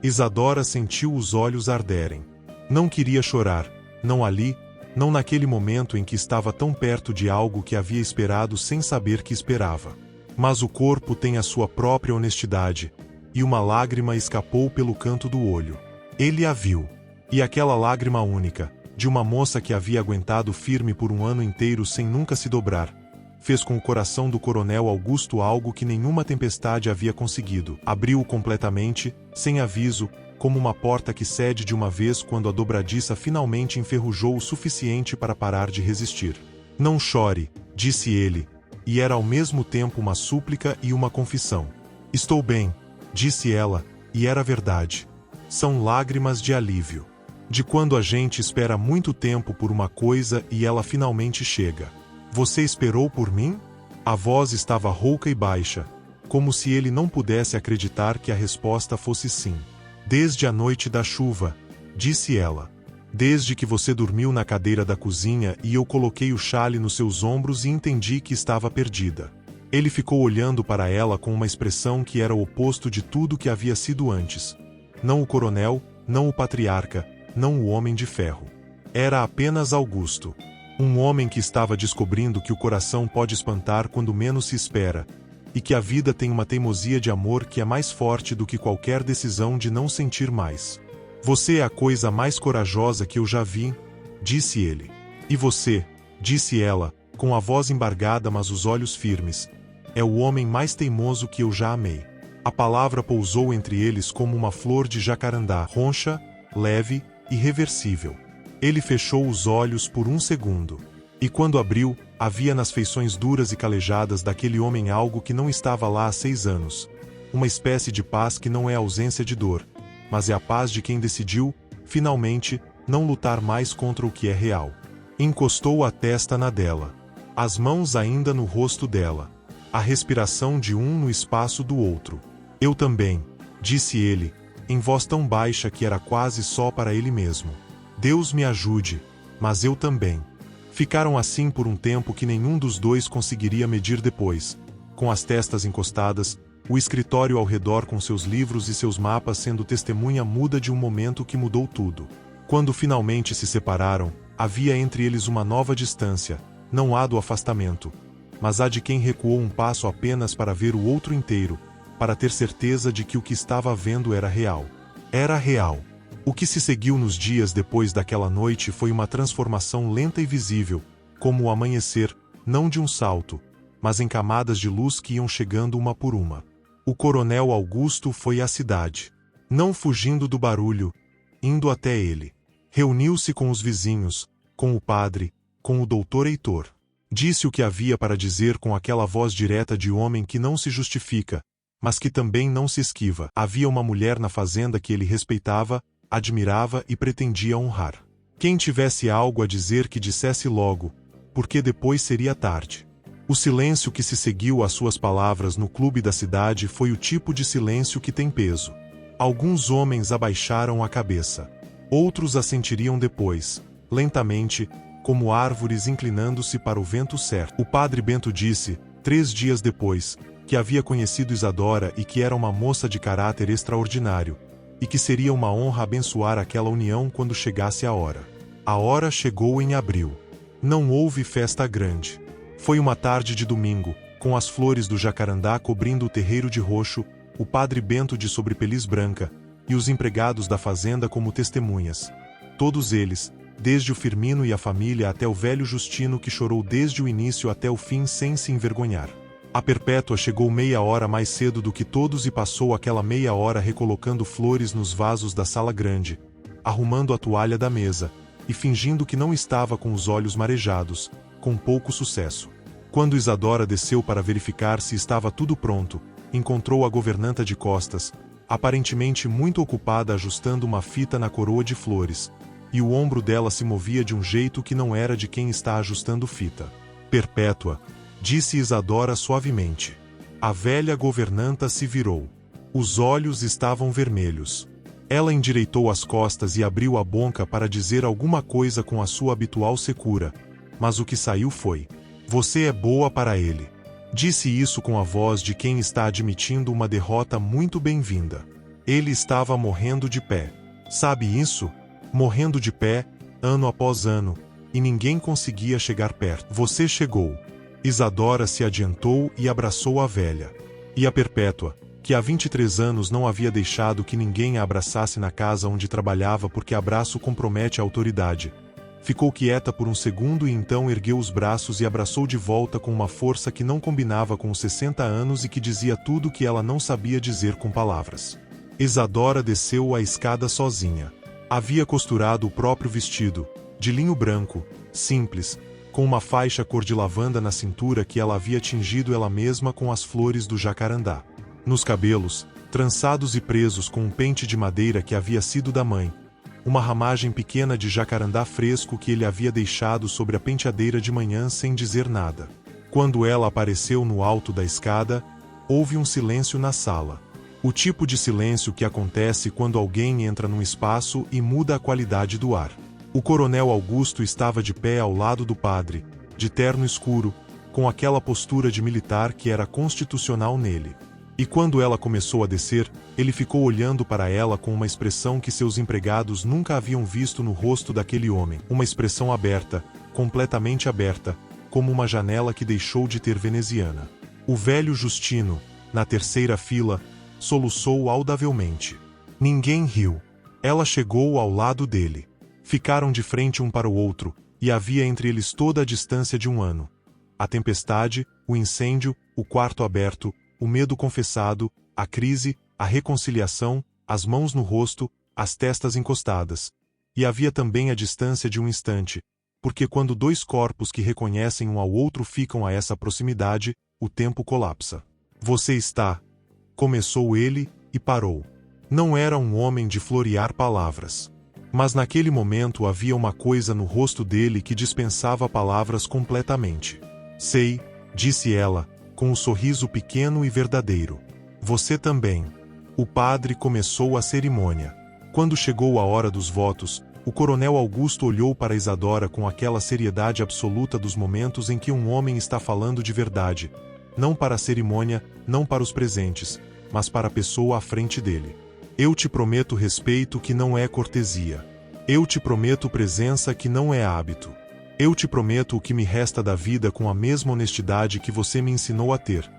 Isadora sentiu os olhos arderem. Não queria chorar, não ali, não naquele momento em que estava tão perto de algo que havia esperado sem saber que esperava. Mas o corpo tem a sua própria honestidade, e uma lágrima escapou pelo canto do olho. Ele a viu. E aquela lágrima única, de uma moça que havia aguentado firme por um ano inteiro sem nunca se dobrar, fez com o coração do coronel Augusto algo que nenhuma tempestade havia conseguido. Abriu-o completamente, sem aviso, como uma porta que cede de uma vez quando a dobradiça finalmente enferrujou o suficiente para parar de resistir. Não chore, disse ele, e era ao mesmo tempo uma súplica e uma confissão. Estou bem, disse ela, e era verdade. São lágrimas de alívio. De quando a gente espera muito tempo por uma coisa e ela finalmente chega. Você esperou por mim? A voz estava rouca e baixa, como se ele não pudesse acreditar que a resposta fosse sim. Desde a noite da chuva, disse ela. Desde que você dormiu na cadeira da cozinha e eu coloquei o chale nos seus ombros e entendi que estava perdida. Ele ficou olhando para ela com uma expressão que era o oposto de tudo que havia sido antes. Não o coronel, não o patriarca, não o homem de ferro. Era apenas Augusto. Um homem que estava descobrindo que o coração pode espantar quando menos se espera, e que a vida tem uma teimosia de amor que é mais forte do que qualquer decisão de não sentir mais. Você é a coisa mais corajosa que eu já vi, disse ele. E você, disse ela, com a voz embargada mas os olhos firmes, é o homem mais teimoso que eu já amei. A palavra pousou entre eles como uma flor de jacarandá, roncha, leve, irreversível. Ele fechou os olhos por um segundo. E quando abriu, havia nas feições duras e calejadas daquele homem algo que não estava lá há 6 anos. Uma espécie de paz que não é ausência de dor, mas é a paz de quem decidiu, finalmente, não lutar mais contra o que é real. Encostou a testa na dela. As mãos ainda no rosto dela. A respiração de um no espaço do outro. Eu também, disse ele, em voz tão baixa que era quase só para ele mesmo. Deus me ajude, mas eu também. Ficaram assim por um tempo que nenhum dos dois conseguiria medir depois, com as testas encostadas, o escritório ao redor com seus livros e seus mapas sendo testemunha muda de um momento que mudou tudo. Quando finalmente se separaram, havia entre eles uma nova distância, não a do afastamento, mas a de quem recuou um passo apenas para ver o outro inteiro, para ter certeza de que o que estava vendo era real. Era real. O que se seguiu nos dias depois daquela noite foi uma transformação lenta e visível, como o amanhecer, não de um salto, mas em camadas de luz que iam chegando uma por uma. O coronel Augusto foi à cidade. Não fugindo do barulho, indo até ele. Reuniu-se com os vizinhos, com o padre, com o doutor Heitor. Disse o que havia para dizer com aquela voz direta de homem que não se justifica, mas que também não se esquiva. Havia uma mulher na fazenda que ele respeitava, admirava e pretendia honrar. Quem tivesse algo a dizer que dissesse logo, porque depois seria tarde. O silêncio que se seguiu às suas palavras no clube da cidade foi o tipo de silêncio que tem peso. Alguns homens abaixaram a cabeça. Outros a sentiriam depois, lentamente, como árvores inclinando-se para o vento certo. O padre Bento disse, 3 dias depois, que havia conhecido Isadora e que era uma moça de caráter extraordinário, e que seria uma honra abençoar aquela união quando chegasse a hora. A hora chegou em abril. Não houve festa grande. Foi uma tarde de domingo, com as flores do jacarandá cobrindo o terreiro de roxo, o padre Bento de sobrepeliz branca, e os empregados da fazenda como testemunhas. Todos eles, desde o Firmino e a família até o velho Justino que chorou desde o início até o fim sem se envergonhar. A Perpétua chegou meia hora mais cedo do que todos e passou aquela meia hora recolocando flores nos vasos da sala grande, arrumando a toalha da mesa, e fingindo que não estava com os olhos marejados, com pouco sucesso. Quando Isadora desceu para verificar se estava tudo pronto, encontrou a governanta de costas, aparentemente muito ocupada ajustando uma fita na coroa de flores, e o ombro dela se movia de um jeito que não era de quem está ajustando fita. Perpétua, disse Isadora suavemente. A velha governanta se virou. Os olhos estavam vermelhos. Ela endireitou as costas e abriu a boca para dizer alguma coisa com a sua habitual secura, mas o que saiu foi: "Você é boa para ele." Disse isso com a voz de quem está admitindo uma derrota muito bem-vinda. Ele estava morrendo de pé. Sabe isso? Morrendo de pé, ano após ano, e ninguém conseguia chegar perto. Você chegou. Isadora se adiantou e abraçou a velha. E a Perpétua, que há 23 anos não havia deixado que ninguém a abraçasse na casa onde trabalhava porque abraço compromete a autoridade, ficou quieta por um segundo e então ergueu os braços e abraçou de volta com uma força que não combinava com os 60 anos e que dizia tudo o que ela não sabia dizer com palavras. Isadora desceu a escada sozinha. Havia costurado o próprio vestido, de linho branco, simples, com uma faixa cor de lavanda na cintura que ela havia tingido ela mesma com as flores do jacarandá. Nos cabelos, trançados e presos com um pente de madeira que havia sido da mãe, uma ramagem pequena de jacarandá fresco que ele havia deixado sobre a penteadeira de manhã sem dizer nada. Quando ela apareceu no alto da escada, houve um silêncio na sala. O tipo de silêncio que acontece quando alguém entra num espaço e muda a qualidade do ar. O coronel Augusto estava de pé ao lado do padre, de terno escuro, com aquela postura de militar que era constitucional nele. E quando ela começou a descer, ele ficou olhando para ela com uma expressão que seus empregados nunca haviam visto no rosto daquele homem. Uma expressão aberta, completamente aberta, como uma janela que deixou de ter veneziana. O velho Justino, na terceira fila, soluçou audavelmente. Ninguém riu. Ela chegou ao lado dele. Ficaram de frente um para o outro, e havia entre eles toda a distância de um ano. A tempestade, o incêndio, o quarto aberto, o medo confessado, a crise, a reconciliação, as mãos no rosto, as testas encostadas. E havia também a distância de um instante, porque quando dois corpos que reconhecem um ao outro ficam a essa proximidade, o tempo colapsa. Você está... Começou ele, e parou. Não era um homem de florear palavras. Mas naquele momento havia uma coisa no rosto dele que dispensava palavras completamente. Sei, disse ela, com um sorriso pequeno e verdadeiro. Você também. O padre começou a cerimônia. Quando chegou a hora dos votos, o coronel Augusto olhou para Isadora com aquela seriedade absoluta dos momentos em que um homem está falando de verdade. Não para a cerimônia, não para os presentes, mas para a pessoa à frente dele. Eu te prometo respeito que não é cortesia. Eu te prometo presença que não é hábito. Eu te prometo o que me resta da vida com a mesma honestidade que você me ensinou a ter.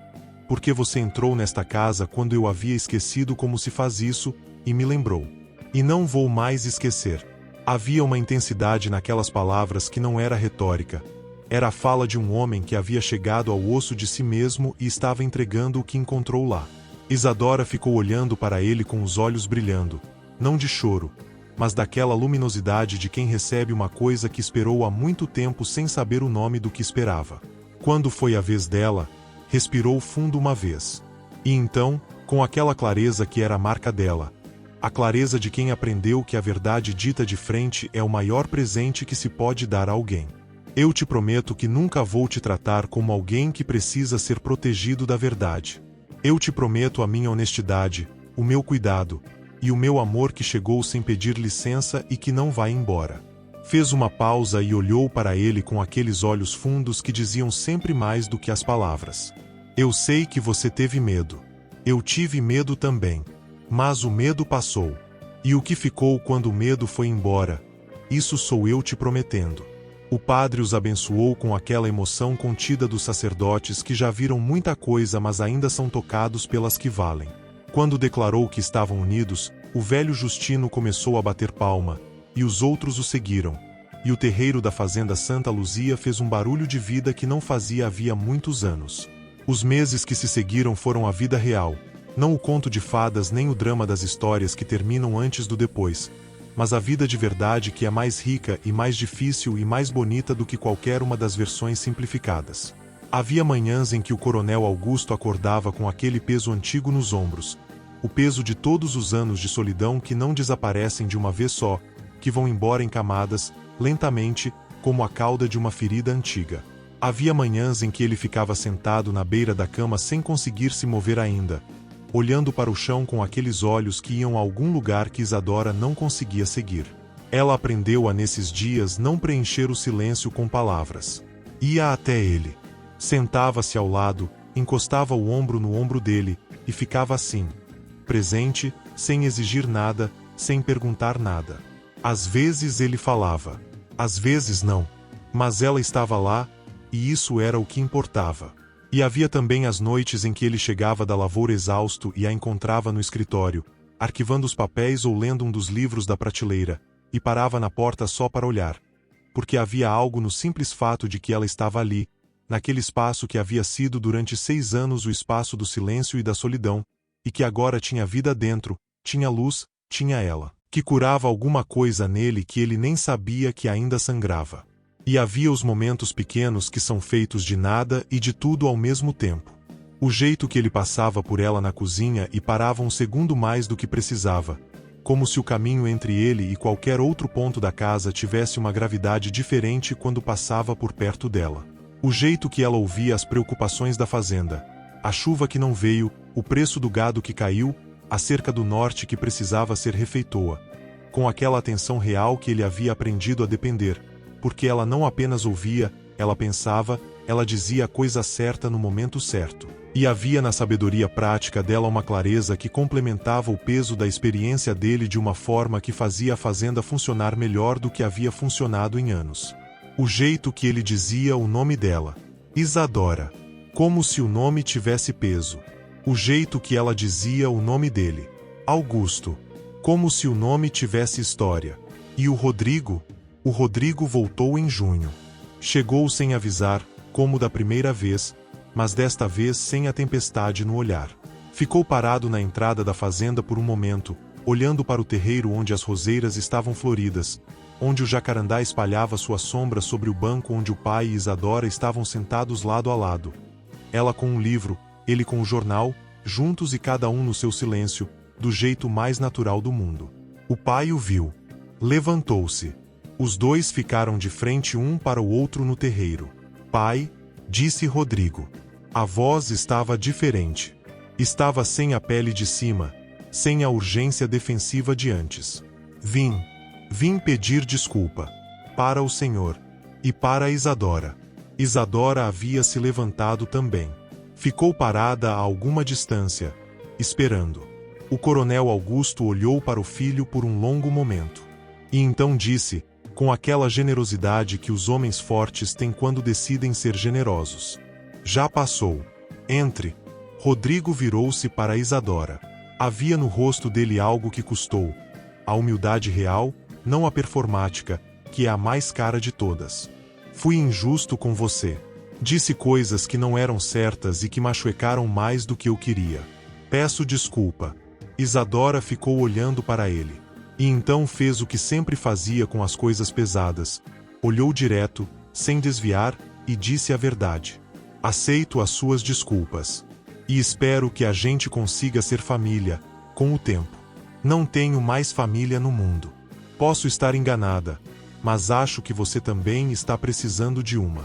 Porque você entrou nesta casa quando eu havia esquecido como se faz isso, e me lembrou. E não vou mais esquecer. Havia uma intensidade naquelas palavras que não era retórica. Era a fala de um homem que havia chegado ao osso de si mesmo e estava entregando o que encontrou lá. Isadora ficou olhando para ele com os olhos brilhando, não de choro, mas daquela luminosidade de quem recebe uma coisa que esperou há muito tempo sem saber o nome do que esperava. Quando foi a vez dela, respirou fundo uma vez. E então, com aquela clareza que era a marca dela. A clareza de quem aprendeu que a verdade dita de frente é o maior presente que se pode dar a alguém. Eu te prometo que nunca vou te tratar como alguém que precisa ser protegido da verdade. Eu te prometo a minha honestidade, o meu cuidado, e o meu amor que chegou sem pedir licença e que não vai embora. Fez uma pausa e olhou para ele com aqueles olhos fundos que diziam sempre mais do que as palavras. Eu sei que você teve medo. Eu tive medo também. Mas o medo passou. E o que ficou quando o medo foi embora? Isso sou eu te prometendo. O padre os abençoou com aquela emoção contida dos sacerdotes que já viram muita coisa, mas ainda são tocados pelas que valem. Quando declarou que estavam unidos, o velho Justino começou a bater palma, e os outros o seguiram. E o terreiro da fazenda Santa Luzia fez um barulho de vida que não fazia havia muitos anos. Os meses que se seguiram foram a vida real, não o conto de fadas nem o drama das histórias que terminam antes do depois, mas a vida de verdade que é mais rica e mais difícil e mais bonita do que qualquer uma das versões simplificadas. Havia manhãs em que o coronel Augusto acordava com aquele peso antigo nos ombros, o peso de todos os anos de solidão que não desaparecem de uma vez só, que vão embora em camadas, lentamente, como a cauda de uma ferida antiga. Havia manhãs em que ele ficava sentado na beira da cama sem conseguir se mover ainda, olhando para o chão com aqueles olhos que iam a algum lugar que Isadora não conseguia seguir. Ela aprendeu a nesses dias não preencher o silêncio com palavras. Ia até ele. Sentava-se ao lado, encostava o ombro no ombro dele, e ficava assim, presente, sem exigir nada, sem perguntar nada. Às vezes ele falava, às vezes não. Mas ela estava lá, e isso era o que importava. E havia também as noites em que ele chegava da lavoura exausto e a encontrava no escritório, arquivando os papéis ou lendo um dos livros da prateleira, e parava na porta só para olhar. Porque havia algo no simples fato de que ela estava ali, naquele espaço que havia sido durante 6 anos o espaço do silêncio e da solidão, e que agora tinha vida dentro, tinha luz, tinha ela, que curava alguma coisa nele que ele nem sabia que ainda sangrava. E havia os momentos pequenos que são feitos de nada e de tudo ao mesmo tempo. O jeito que ele passava por ela na cozinha e parava um segundo mais do que precisava, como se o caminho entre ele e qualquer outro ponto da casa tivesse uma gravidade diferente quando passava por perto dela. O jeito que ela ouvia as preocupações da fazenda, a chuva que não veio, o preço do gado que caiu, a cerca do norte que precisava ser refeitoa, com aquela atenção real que ele havia aprendido a depender, porque ela não apenas ouvia, ela pensava, ela dizia a coisa certa no momento certo. E havia na sabedoria prática dela uma clareza que complementava o peso da experiência dele de uma forma que fazia a fazenda funcionar melhor do que havia funcionado em anos. O jeito que ele dizia o nome dela, Isadora, como se o nome tivesse peso. O jeito que ela dizia o nome dele, Augusto, como se o nome tivesse história. E o Rodrigo voltou em junho. Chegou sem avisar, como da primeira vez, mas desta vez sem a tempestade no olhar. Ficou parado na entrada da fazenda por um momento, olhando para o terreiro onde as roseiras estavam floridas, onde o jacarandá espalhava sua sombra sobre o banco onde o pai e Isadora estavam sentados lado a lado. Ela com um livro, ele com o jornal, juntos e cada um no seu silêncio, do jeito mais natural do mundo. O pai o viu. Levantou-se. Os dois ficaram de frente um para o outro no terreiro. Pai, disse Rodrigo. A voz estava diferente. Estava sem a pele de cima, sem a urgência defensiva de antes. Vim pedir desculpa. Para o senhor. E para Isadora. Isadora havia se levantado também. Ficou parada a alguma distância, esperando. O coronel Augusto olhou para o filho por um longo momento. E então disse, com aquela generosidade que os homens fortes têm quando decidem ser generosos. Já passou. Entre. Rodrigo virou-se para Isadora. Havia no rosto dele algo que custou. A humildade real, não a performática, que é a mais cara de todas. Fui injusto com você. Disse coisas que não eram certas e que machucaram mais do que eu queria. Peço desculpa. Isadora ficou olhando para ele. E então fez o que sempre fazia com as coisas pesadas. Olhou direto, sem desviar, e disse a verdade. Aceito as suas desculpas. E espero que a gente consiga ser família, com o tempo. Não tenho mais família no mundo. Posso estar enganada, mas acho que você também está precisando de uma.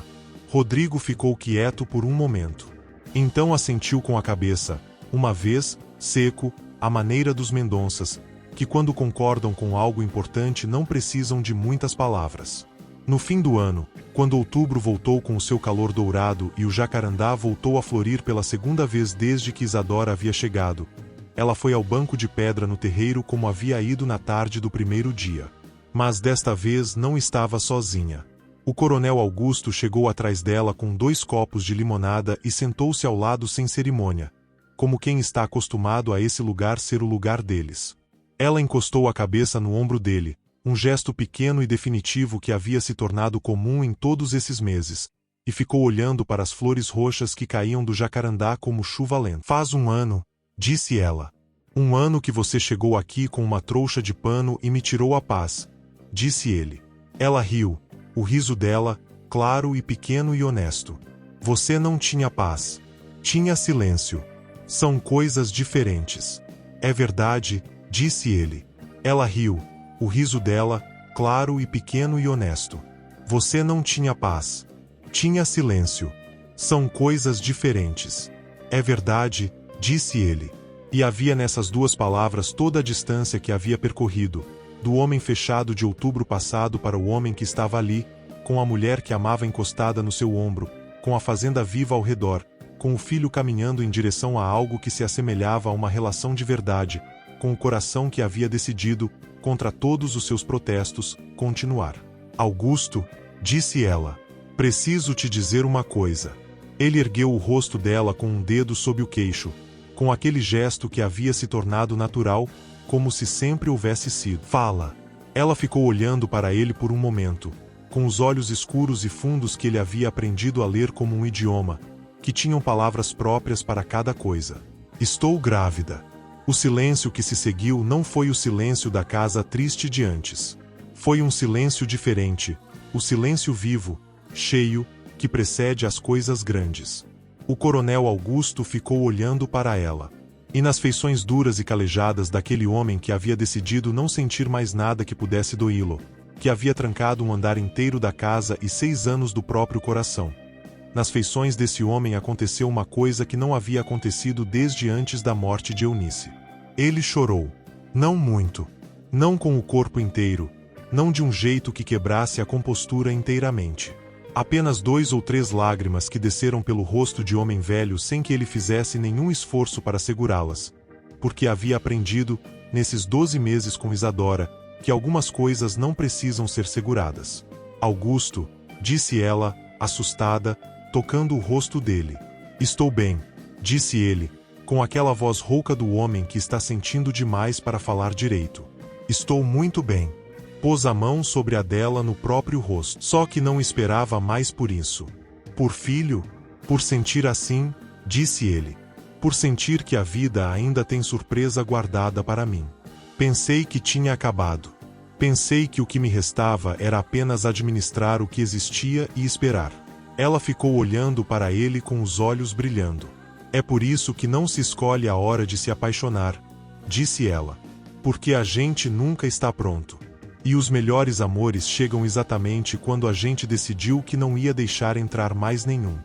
Rodrigo ficou quieto por um momento. Então assentiu com a cabeça, uma vez, seco, à maneira dos Mendonças, que quando concordam com algo importante não precisam de muitas palavras. No fim do ano, quando outubro voltou com o seu calor dourado e o jacarandá voltou a florir pela segunda vez desde que Isadora havia chegado, ela foi ao banco de pedra no terreiro como havia ido na tarde do primeiro dia. Mas desta vez não estava sozinha. O coronel Augusto chegou atrás dela com 2 copos de limonada e sentou-se ao lado sem cerimônia, como quem está acostumado a esse lugar ser o lugar deles. Ela encostou a cabeça no ombro dele, um gesto pequeno e definitivo que havia se tornado comum em todos esses meses, e ficou olhando para as flores roxas que caíam do jacarandá como chuva lenta. Faz um ano, disse ela. Um ano que você chegou aqui com uma trouxa de pano e me tirou a paz, disse ele. Ela riu, o riso dela, claro e pequeno e honesto. Você não tinha paz. Tinha silêncio. São coisas diferentes. É verdade, disse ele. Ela riu, o riso dela, claro e pequeno e honesto. Você não tinha paz. Tinha silêncio. São coisas diferentes. É verdade, disse ele. E havia nessas 2 palavras toda a distância que havia percorrido, do homem fechado de outubro passado para o homem que estava ali, com a mulher que amava encostada no seu ombro, com a fazenda viva ao redor, com o filho caminhando em direção a algo que se assemelhava a uma relação de verdade, com o coração que havia decidido, contra todos os seus protestos, continuar. Augusto, disse ela, preciso te dizer uma coisa. Ele ergueu o rosto dela com um dedo sob o queixo, com aquele gesto que havia se tornado natural, como se sempre houvesse sido. Fala. Ela ficou olhando para ele por um momento, com os olhos escuros e fundos que ele havia aprendido a ler como um idioma, que tinham palavras próprias para cada coisa. Estou grávida. O silêncio que se seguiu não foi o silêncio da casa triste de antes. Foi um silêncio diferente, o silêncio vivo, cheio, que precede as coisas grandes. O coronel Augusto ficou olhando para ela. E nas feições duras e calejadas daquele homem que havia decidido não sentir mais nada que pudesse doí-lo, que havia trancado um andar inteiro da casa e 6 anos do próprio coração. Nas feições desse homem aconteceu uma coisa que não havia acontecido desde antes da morte de Eunice. Ele chorou. Não muito. Não com o corpo inteiro. Não de um jeito que quebrasse a compostura inteiramente. Apenas 2 ou 3 lágrimas que desceram pelo rosto de homem velho sem que ele fizesse nenhum esforço para segurá-las. Porque havia aprendido, nesses 12 meses com Isadora, que algumas coisas não precisam ser seguradas. Augusto, disse ela, assustada, tocando o rosto dele. Estou bem, disse ele, com aquela voz rouca do homem que está sentindo demais para falar direito. Estou muito bem. Pôs a mão sobre a dela no próprio rosto. Só que não esperava mais por isso. Por filho? Por sentir assim, disse ele. Por sentir que a vida ainda tem surpresa guardada para mim. Pensei que tinha acabado. Pensei que o que me restava era apenas administrar o que existia e esperar. Ela ficou olhando para ele com os olhos brilhando. É por isso que não se escolhe a hora de se apaixonar, disse ela. Porque a gente nunca está pronto. E os melhores amores chegam exatamente quando a gente decidiu que não ia deixar entrar mais nenhum.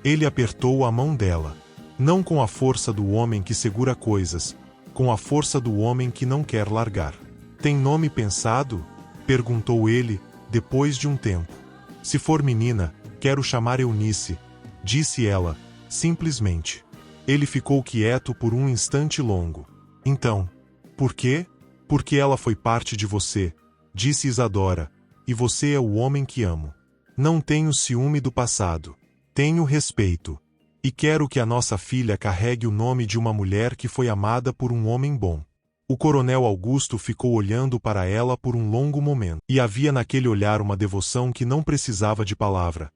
Ele apertou a mão dela. Não com a força do homem que segura coisas, com a força do homem que não quer largar. Tem nome pensado? Perguntou ele, depois de um tempo. Se for menina, quero chamar Eunice, disse ela, simplesmente. Ele ficou quieto por um instante longo. Então, por quê? Porque ela foi parte de você, disse Isadora, e você é o homem que amo. Não tenho ciúme do passado. Tenho respeito. E quero que a nossa filha carregue o nome de uma mulher que foi amada por um homem bom. O coronel Augusto ficou olhando para ela por um longo momento. E havia naquele olhar uma devoção que não precisava de palavra.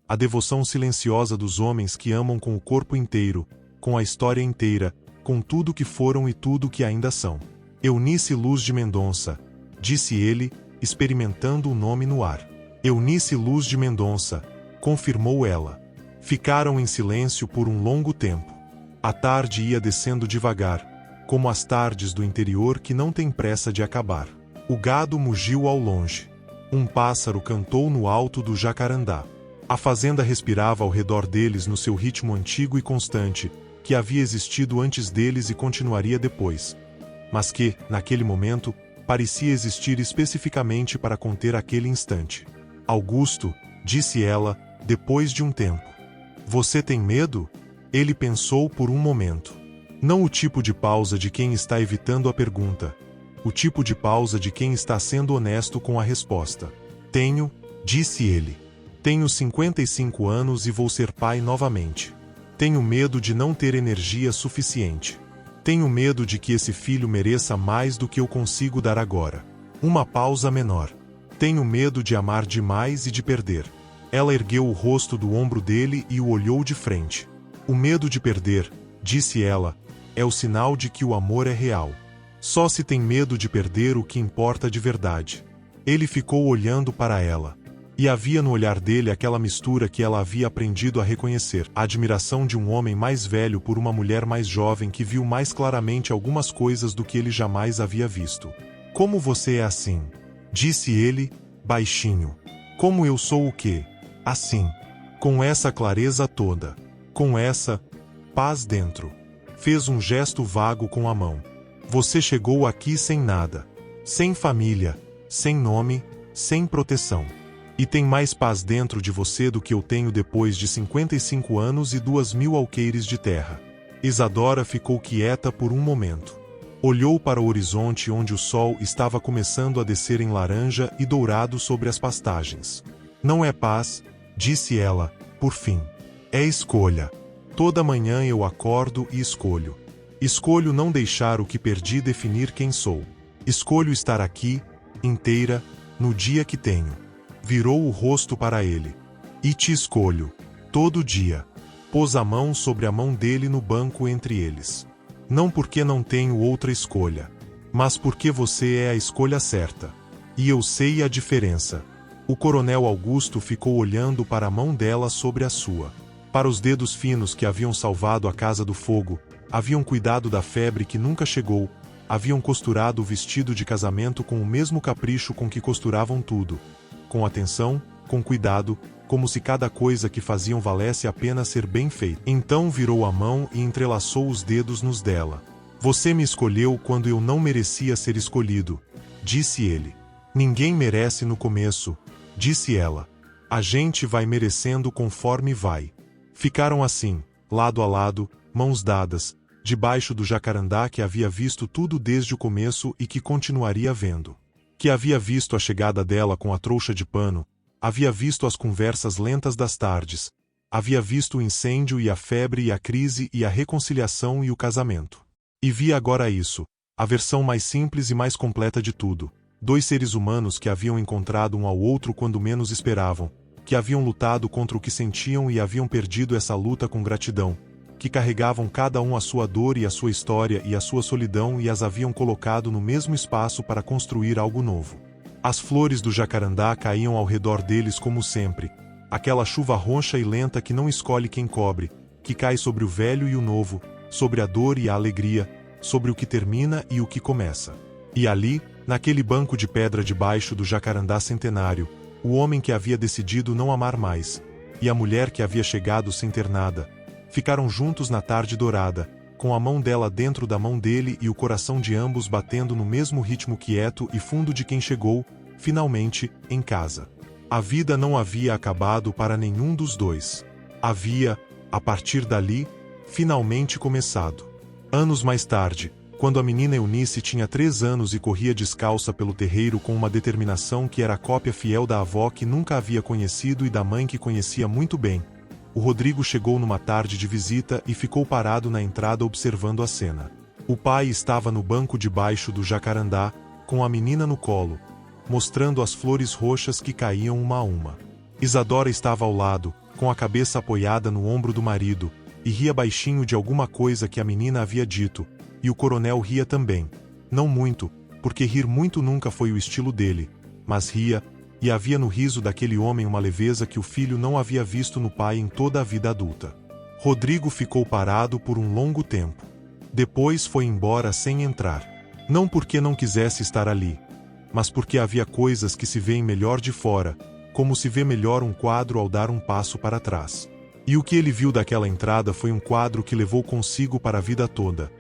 A devoção silenciosa dos homens que amam com o corpo inteiro, com a história inteira, com tudo que foram e tudo que ainda são. Eunice Luz de Mendonça, disse ele, experimentando o nome no ar. Eunice Luz de Mendonça, confirmou ela. Ficaram em silêncio por um longo tempo. A tarde ia descendo devagar, como as tardes do interior que não têm pressa de acabar. O gado mugiu ao longe. Um pássaro cantou no alto do jacarandá. A fazenda respirava ao redor deles no seu ritmo antigo e constante, que havia existido antes deles e continuaria depois. Mas que, naquele momento, parecia existir especificamente para conter aquele instante. Augusto, disse ela, depois de um tempo. Você tem medo? Ele pensou por um momento. Não o tipo de pausa de quem está evitando a pergunta. O tipo de pausa de quem está sendo honesto com a resposta. Tenho, disse ele. Tenho 55 anos e vou ser pai novamente. Tenho medo de não ter energia suficiente. Tenho medo de que esse filho mereça mais do que eu consigo dar agora. Uma pausa menor. Tenho medo de amar demais e de perder. Ela ergueu o rosto do ombro dele e o olhou de frente. O medo de perder, disse ela, é o sinal de que o amor é real. Só se tem medo de perder o que importa de verdade. Ele ficou olhando para ela. E havia no olhar dele aquela mistura que ela havia aprendido a reconhecer, a admiração de um homem mais velho por uma mulher mais jovem que viu mais claramente algumas coisas do que ele jamais havia visto. Como você é assim? Disse ele, baixinho. Como eu sou o quê? Assim. Com essa clareza toda. Com essa paz dentro. Fez um gesto vago com a mão. Você chegou aqui sem nada. Sem família. Sem nome. Sem proteção. E tem mais paz dentro de você do que eu tenho depois de 55 anos e 2.000 alqueires de terra. Isadora ficou quieta por um momento. Olhou para o horizonte onde o sol estava começando a descer em laranja e dourado sobre as pastagens. Não é paz, disse ela, por fim. É escolha. Toda manhã eu acordo e escolho. Escolho não deixar o que perdi definir quem sou. Escolho estar aqui, inteira, no dia que tenho. Virou o rosto para ele. E te escolho. Todo dia. Pôs a mão sobre a mão dele no banco entre eles. Não porque não tenho outra escolha. Mas porque você é a escolha certa. E eu sei a diferença. O coronel Augusto ficou olhando para a mão dela sobre a sua. Para os dedos finos que haviam salvado a casa do fogo, haviam cuidado da febre que nunca chegou, haviam costurado o vestido de casamento com o mesmo capricho com que costuravam tudo. Com atenção, com cuidado, como se cada coisa que faziam valesse a pena ser bem feita. Então virou a mão e entrelaçou os dedos nos dela. Você me escolheu quando eu não merecia ser escolhido, disse ele. Ninguém merece no começo, disse ela. A gente vai merecendo conforme vai. Ficaram assim, lado a lado, mãos dadas, debaixo do jacarandá que havia visto tudo desde o começo e que continuaria vendo. Que havia visto a chegada dela com a trouxa de pano, havia visto as conversas lentas das tardes, havia visto o incêndio e a febre e a crise e a reconciliação e o casamento. E via agora isso, a versão mais simples e mais completa de tudo. Dois seres humanos que haviam encontrado um ao outro quando menos esperavam, que haviam lutado contra o que sentiam e haviam perdido essa luta com gratidão, que carregavam cada um a sua dor e a sua história e a sua solidão e as haviam colocado no mesmo espaço para construir algo novo. As flores do jacarandá caíam ao redor deles como sempre, aquela chuva roncha e lenta que não escolhe quem cobre, que cai sobre o velho e o novo, sobre a dor e a alegria, sobre o que termina e o que começa. E ali, naquele banco de pedra debaixo do jacarandá centenário, o homem que havia decidido não amar mais, e a mulher que havia chegado sem ter nada, ficaram juntos na tarde dourada, com a mão dela dentro da mão dele e o coração de ambos batendo no mesmo ritmo quieto e fundo de quem chegou, finalmente, em casa. A vida não havia acabado para nenhum dos dois. Havia, a partir dali, finalmente começado. Anos mais tarde, quando a menina Eunice tinha 3 anos e corria descalça pelo terreiro com uma determinação que era a cópia fiel da avó que nunca havia conhecido e da mãe que conhecia muito bem, o Rodrigo chegou numa tarde de visita e ficou parado na entrada observando a cena. O pai estava no banco debaixo do jacarandá, com a menina no colo, mostrando as flores roxas que caíam uma a uma. Isadora estava ao lado, com a cabeça apoiada no ombro do marido, e ria baixinho de alguma coisa que a menina havia dito, e o coronel ria também. Não muito, porque rir muito nunca foi o estilo dele, mas ria, e havia no riso daquele homem uma leveza que o filho não havia visto no pai em toda a vida adulta. Rodrigo ficou parado por um longo tempo. Depois foi embora sem entrar. Não porque não quisesse estar ali, mas porque havia coisas que se veem melhor de fora, como se vê melhor um quadro ao dar um passo para trás. E o que ele viu daquela entrada foi um quadro que levou consigo para a vida toda.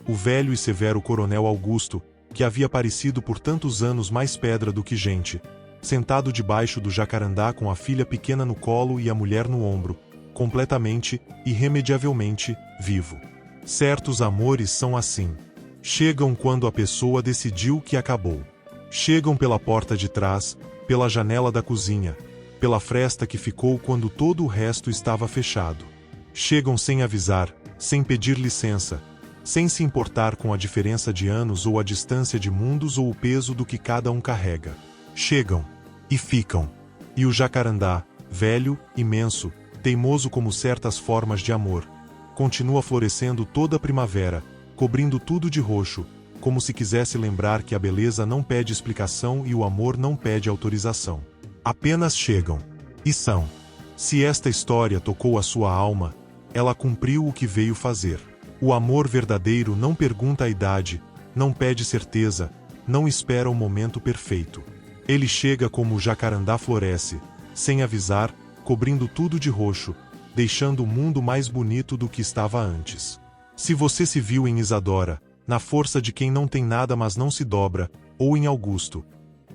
O velho e severo coronel Augusto, que havia parecido por tantos anos mais pedra do que gente, sentado debaixo do jacarandá com a filha pequena no colo e a mulher no ombro, completamente, irremediavelmente, vivo. Certos amores são assim. Chegam quando a pessoa decidiu que acabou. Chegam pela porta de trás, pela janela da cozinha, pela fresta que ficou quando todo o resto estava fechado. Chegam sem avisar, sem pedir licença, sem se importar com a diferença de anos ou a distância de mundos ou o peso do que cada um carrega. Chegam. E ficam. E o jacarandá, velho, imenso, teimoso como certas formas de amor, continua florescendo toda a primavera, cobrindo tudo de roxo, como se quisesse lembrar que a beleza não pede explicação e o amor não pede autorização. Apenas chegam. E são. Se esta história tocou a sua alma, ela cumpriu o que veio fazer. O amor verdadeiro não pergunta a idade, não pede certeza, não espera o momento perfeito. Ele chega como o jacarandá floresce, sem avisar, cobrindo tudo de roxo, deixando o mundo mais bonito do que estava antes. Se você se viu em Isadora, na força de quem não tem nada mas não se dobra, ou em Augusto,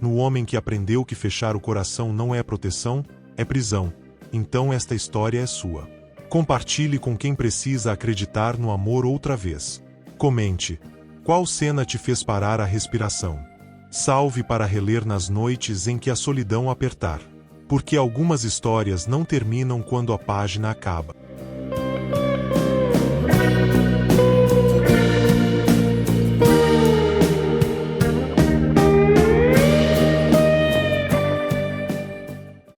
no homem que aprendeu que fechar o coração não é proteção, é prisão, então esta história é sua. Compartilhe com quem precisa acreditar no amor outra vez. Comente. Qual cena te fez parar a respiração? Salve para reler nas noites em que a solidão apertar. Porque algumas histórias não terminam quando a página acaba.